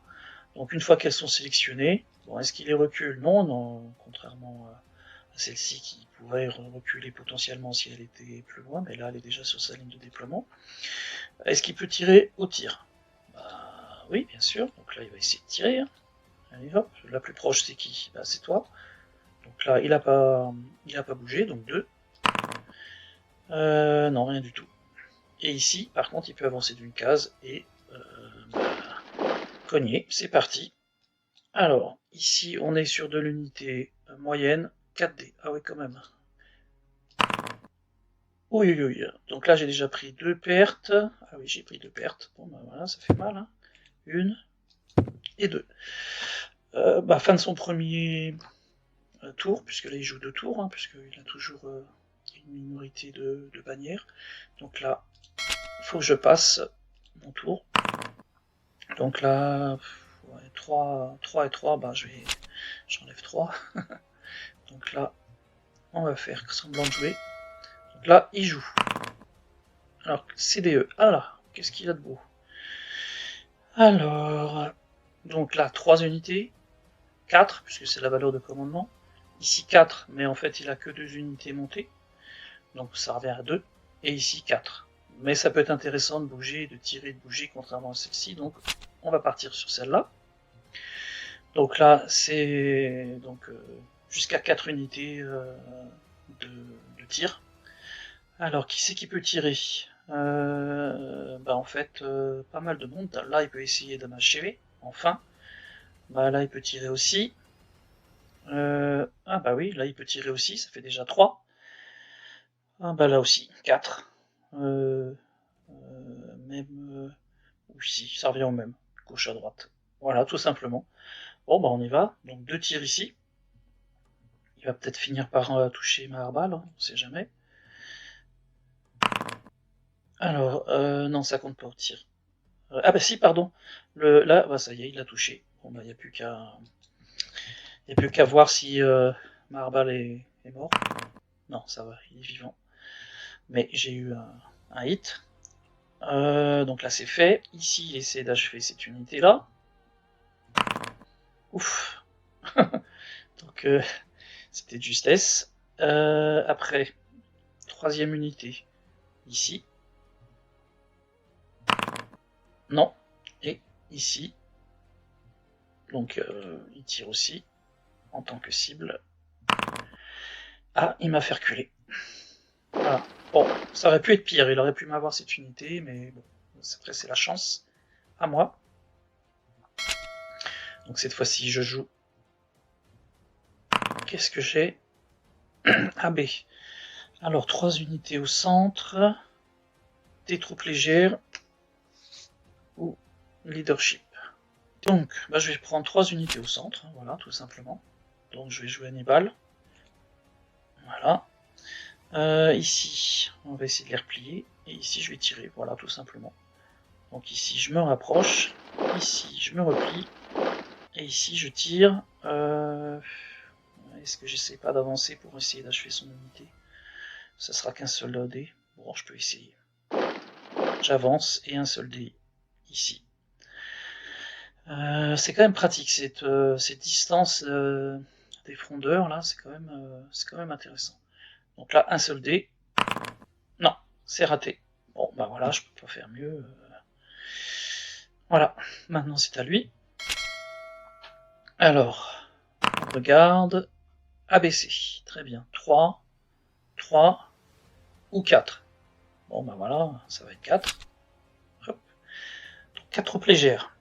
Donc une fois qu'elles sont sélectionnées, bon, est-ce qu'il les recule? Non, contrairement à celle-ci qui pourrait reculer potentiellement si elle était plus loin, mais là elle est déjà sur sa ligne de déploiement. Est-ce qu'il peut tirer au tir? Bah oui, bien sûr, donc là il va essayer de tirer. Allez hop, la plus proche c'est qui? Bah c'est toi. Donc là il a pas bougé, donc 2. Non, rien du tout. Et ici, par contre, il peut avancer d'une case et cogner. C'est parti. Alors, ici, on est sur de l'unité moyenne, 4D. Ah oui, quand même. Oui, oui, oui. Donc là, j'ai déjà pris 2 pertes. Ah oui, j'ai pris 2 pertes. Bon, bah voilà, ça fait mal. Hein. 1 et 2. Bah, fin de son premier tour, puisque là, il joue 2 tours, hein, puisqu'il a toujours une minorité de bannières. Donc là, il faut que je passe mon tour. Donc là, ouais, 3 et 3, bah j'enlève 3. Donc là, on va faire semblant de jouer. Donc là, il joue. Alors, CDE. Ah là, qu'est-ce qu'il a de beau? Alors, donc là, 3 unités. 4, puisque c'est la valeur de commandement. Ici 4, mais en fait, il a que 2 unités montées. Donc ça revient à 2. Et ici 4. Mais ça peut être intéressant de bouger, de tirer, de bouger, contrairement à celle-ci. Donc, on va partir sur celle-là. Donc là, c'est donc jusqu'à 4 unités de tir. Alors, qui c'est qui peut tirer? Bah en fait, pas mal de monde. Là, il peut essayer de m'achever, enfin. Bah là, il peut tirer aussi. Ah bah oui, là, il peut tirer aussi, ça fait déjà 3. Ah bah là aussi, 4. Même... oui, si, ça revient au même. Gauche à droite. Voilà, tout simplement. Bon, bah on y va. Donc 2 tirs ici. Il va peut-être finir par toucher ma arbale, hein, on sait jamais. Alors, non, ça compte pas au tir. Ah bah si, pardon. Là, bah ça y est, il l'a touché. Bon bah, il n'y a plus qu'à voir si ma arbale est mort. Non, ça va, il est vivant. Mais j'ai eu un hit. Donc là, c'est fait. Ici, il essaie d'achever cette unité-là. Ouf. Donc, c'était de justesse. Après, troisième unité, ici. Non. Et ici. Donc, il tire aussi, en tant que cible. Ah, il m'a fait reculer. Voilà. Bon, ça aurait pu être pire, il aurait pu m'avoir cette unité, mais bon, après c'est la chance. À moi. Donc cette fois-ci, je joue. Qu'est-ce que j'ai? AB. Alors, 3 unités au centre. Des troupes légères. Ou leadership. Donc, bah, je vais prendre 3 unités au centre, voilà, tout simplement. Donc je vais jouer Hannibal. Voilà. Ici, on va essayer de les replier. Et ici, je vais tirer, voilà, tout simplement. Donc ici, je me rapproche. Ici, je me replie. Et ici, je tire. Est-ce que j'essaie pas d'avancer pour essayer d'achever son unité? Ça sera qu'un seul dé. Bon, je peux essayer. J'avance et un seul dé ici. C'est quand même pratique cette distance des frondeurs là, c'est quand même intéressant. Donc là, un seul dé. Non, c'est raté. Bon, bah voilà, je peux pas faire mieux. Voilà, maintenant c'est à lui. Alors, on regarde. ABC, très bien. 3, 3 ou 4. Bon, bah voilà, ça va être 4. Hop. 4 troupes légères.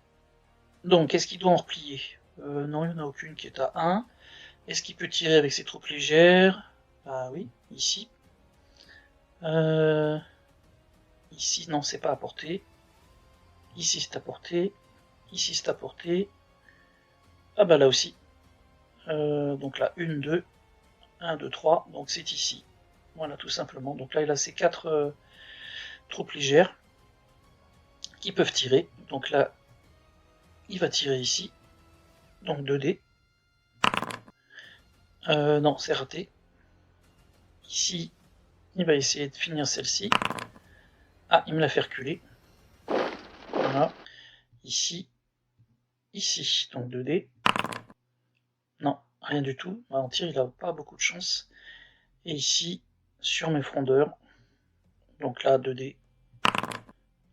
Donc, est-ce qu'il doit en replier non, il n'y en a aucune qui est à 1. Est-ce qu'il peut tirer avec ses troupes légères? Ah oui, ici. Ici, non, c'est pas à portée. Ici, c'est à portée. Ici, c'est à portée. Ah bah là aussi. Donc là, 1, 2, 1, 2, 3. Donc c'est ici. Voilà, tout simplement. Donc là, il a ses 4 troupes légères qui peuvent tirer. Donc là, il va tirer ici. Donc 2 dés. Non, c'est raté. Ici, il va essayer de finir celle-ci. Ah, il me l'a fait reculer. Voilà. Ici, ici, donc 2 dés. Non, rien du tout. En tir, il n'a pas beaucoup de chance. Et ici, sur mes frondeurs, donc là, 2 dés.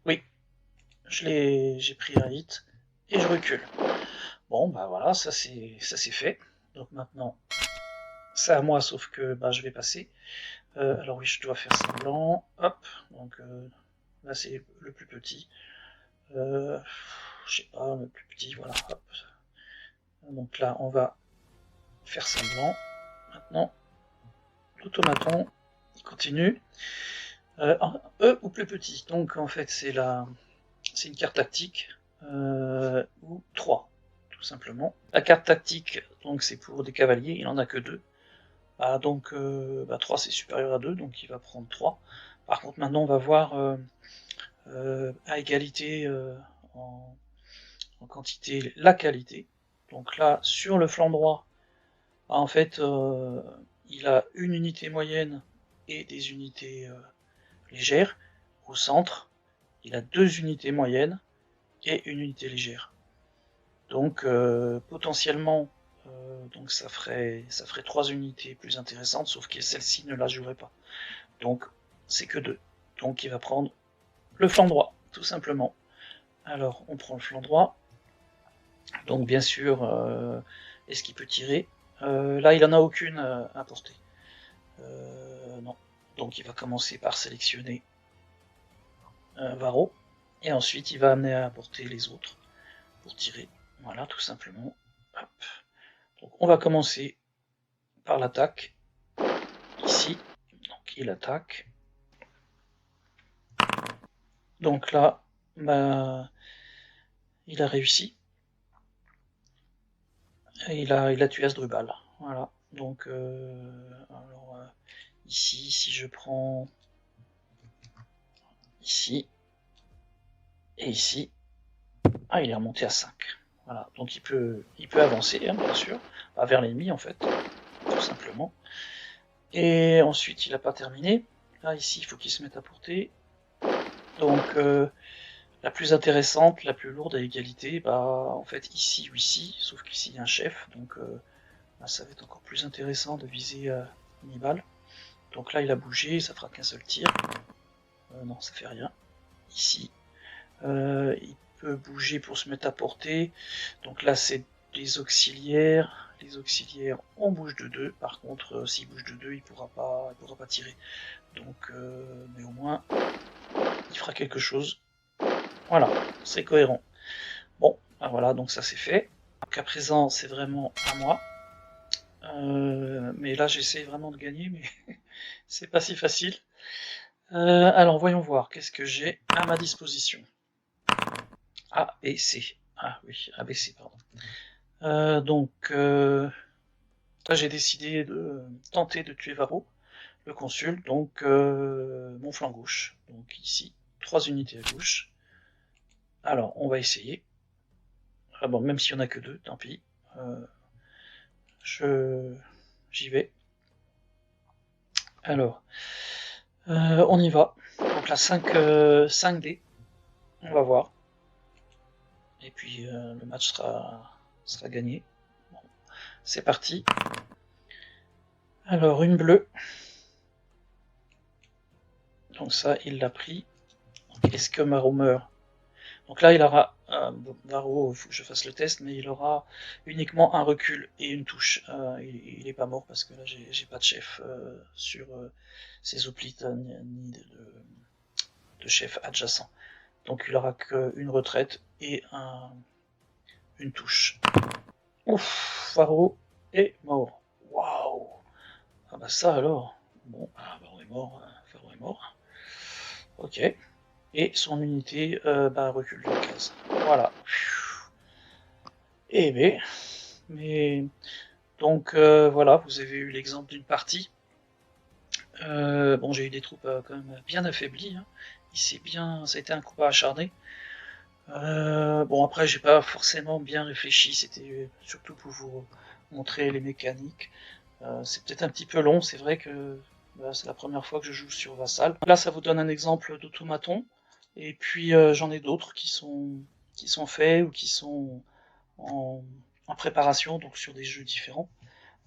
Oui, j'ai pris un hit et je recule. Bon, bah voilà, ça c'est fait. Donc maintenant, c'est à moi, sauf que bah, je vais passer. Alors oui, je dois faire semblant. Hop, donc là c'est le plus petit. Je sais pas, le plus petit, voilà. Hop. Donc là, on va faire semblant. Maintenant, l'automaton, il continue. E ou plus petit. Donc en fait, c'est une carte tactique ou 3, tout simplement. La carte tactique, donc c'est pour des cavaliers, il en a que 2. Ah, donc 3 c'est supérieur à 2, donc il va prendre 3. Par contre, maintenant on va voir à égalité en, en quantité la qualité. Donc là, sur le flanc droit, bah, en fait, il a une unité moyenne et des unités légères. Au centre, il a 2 unités moyennes et une unité légère. Donc potentiellement, donc ça ferait 3 unités plus intéressantes, sauf que celle-ci ne la jouerait pas. Donc c'est que 2. Donc il va prendre le flanc droit, tout simplement. Alors on prend le flanc droit. Donc bien sûr, est-ce qu'il peut tirer? Là il en a aucune à porter. Non. Donc il va commencer par sélectionner Varro, et ensuite il va amener à porter les autres pour tirer. Voilà, tout simplement. Hop. Donc on va commencer par l'attaque. Ici, donc il attaque. Donc là, bah, il a réussi. Et il a tué Asdrubal. Voilà. Donc alors, ici, si je prends ici et ici, ah il est remonté à 5. Voilà. Donc il peut avancer, hein, bien sûr, vers l'ennemi en fait, tout simplement. Et ensuite il n'a pas terminé. Là ici il faut qu'il se mette à portée. Donc la plus intéressante, la plus lourde à égalité, bah en fait ici ou ici, sauf qu'ici il y a un chef, donc bah, ça va être encore plus intéressant de viser Hannibal. Donc là il a bougé, ça fera qu'un seul tir. Non, ça fait rien. Ici, il peut bouger pour se mettre à portée. Donc là c'est les auxiliaires. Les auxiliaires on bouge de 2, par contre s'il bouge de 2 il pourra pas tirer. Donc mais au moins il fera quelque chose. Voilà, c'est cohérent. Bon, ben voilà, donc ça c'est fait. Donc à présent, c'est vraiment à moi. Mais là, j'essaie vraiment de gagner, mais c'est pas si facile. Alors, voyons voir, qu'est-ce que j'ai à ma disposition. A, B, C. Ah oui, A, B, C, pardon. Donc, là, j'ai décidé de tenter de tuer Varro, le consul, donc mon flanc gauche. Donc ici, 3 unités à gauche. Alors, on va essayer. Ah bon, même s'il n'y en a que 2, tant pis. J'y vais. Alors, On y va. Donc la 5D, on va voir. Et puis le match sera gagné. Bon, c'est parti. Alors une bleue. Donc ça, il l'a pris. Est-ce que Maro meurt? Donc là, il aura, Maro, il faut que je fasse le test, mais il aura uniquement un recul et une touche. Il est pas mort parce que là, j'ai pas de chef sur ses hoplites, ni de chef adjacent. Donc il aura qu'une retraite et une touche. Ouf, Faro est mort. Waouh. Ah bah ça alors. Bon, Faro est mort. Faro est mort. Ok. Et son unité recule de case. Voilà. Eh bien, mais donc voilà, vous avez eu l'exemple d'une partie. Bon, j'ai eu des troupes quand même bien affaiblies. Hein. Ça a été un combat acharné. Bon, après, j'ai pas forcément bien réfléchi. C'était surtout pour vous montrer les mécaniques. C'est peut-être un petit peu long. C'est vrai que c'est la première fois que je joue sur Vassal. Là, ça vous donne un exemple d'automaton. Et puis j'en ai d'autres qui sont faits ou qui sont en, en préparation, donc sur des jeux différents.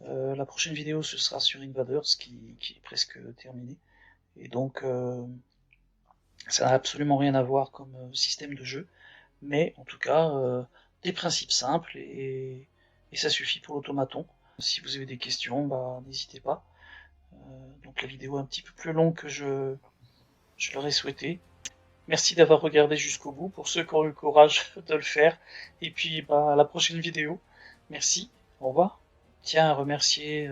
La prochaine vidéo, ce sera sur Invaders, qui est presque terminé. Et donc, ça n'a absolument rien à voir comme système de jeu, mais en tout cas, des principes simples, et ça suffit pour l'automaton. Si vous avez des questions, n'hésitez pas. Donc la vidéo est un petit peu plus longue que je l'aurais souhaité. Merci d'avoir regardé jusqu'au bout, pour ceux qui ont eu le courage de le faire. Et puis à la prochaine vidéo. Merci, au revoir. Tiens à remercier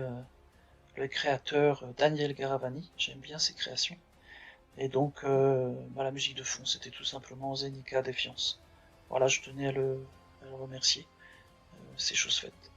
le créateur Daniel Garavani, j'aime bien ses créations. Et donc la musique de fond, c'était tout simplement Zenica Défiance. Voilà, je tenais à le remercier, c'est chose faite.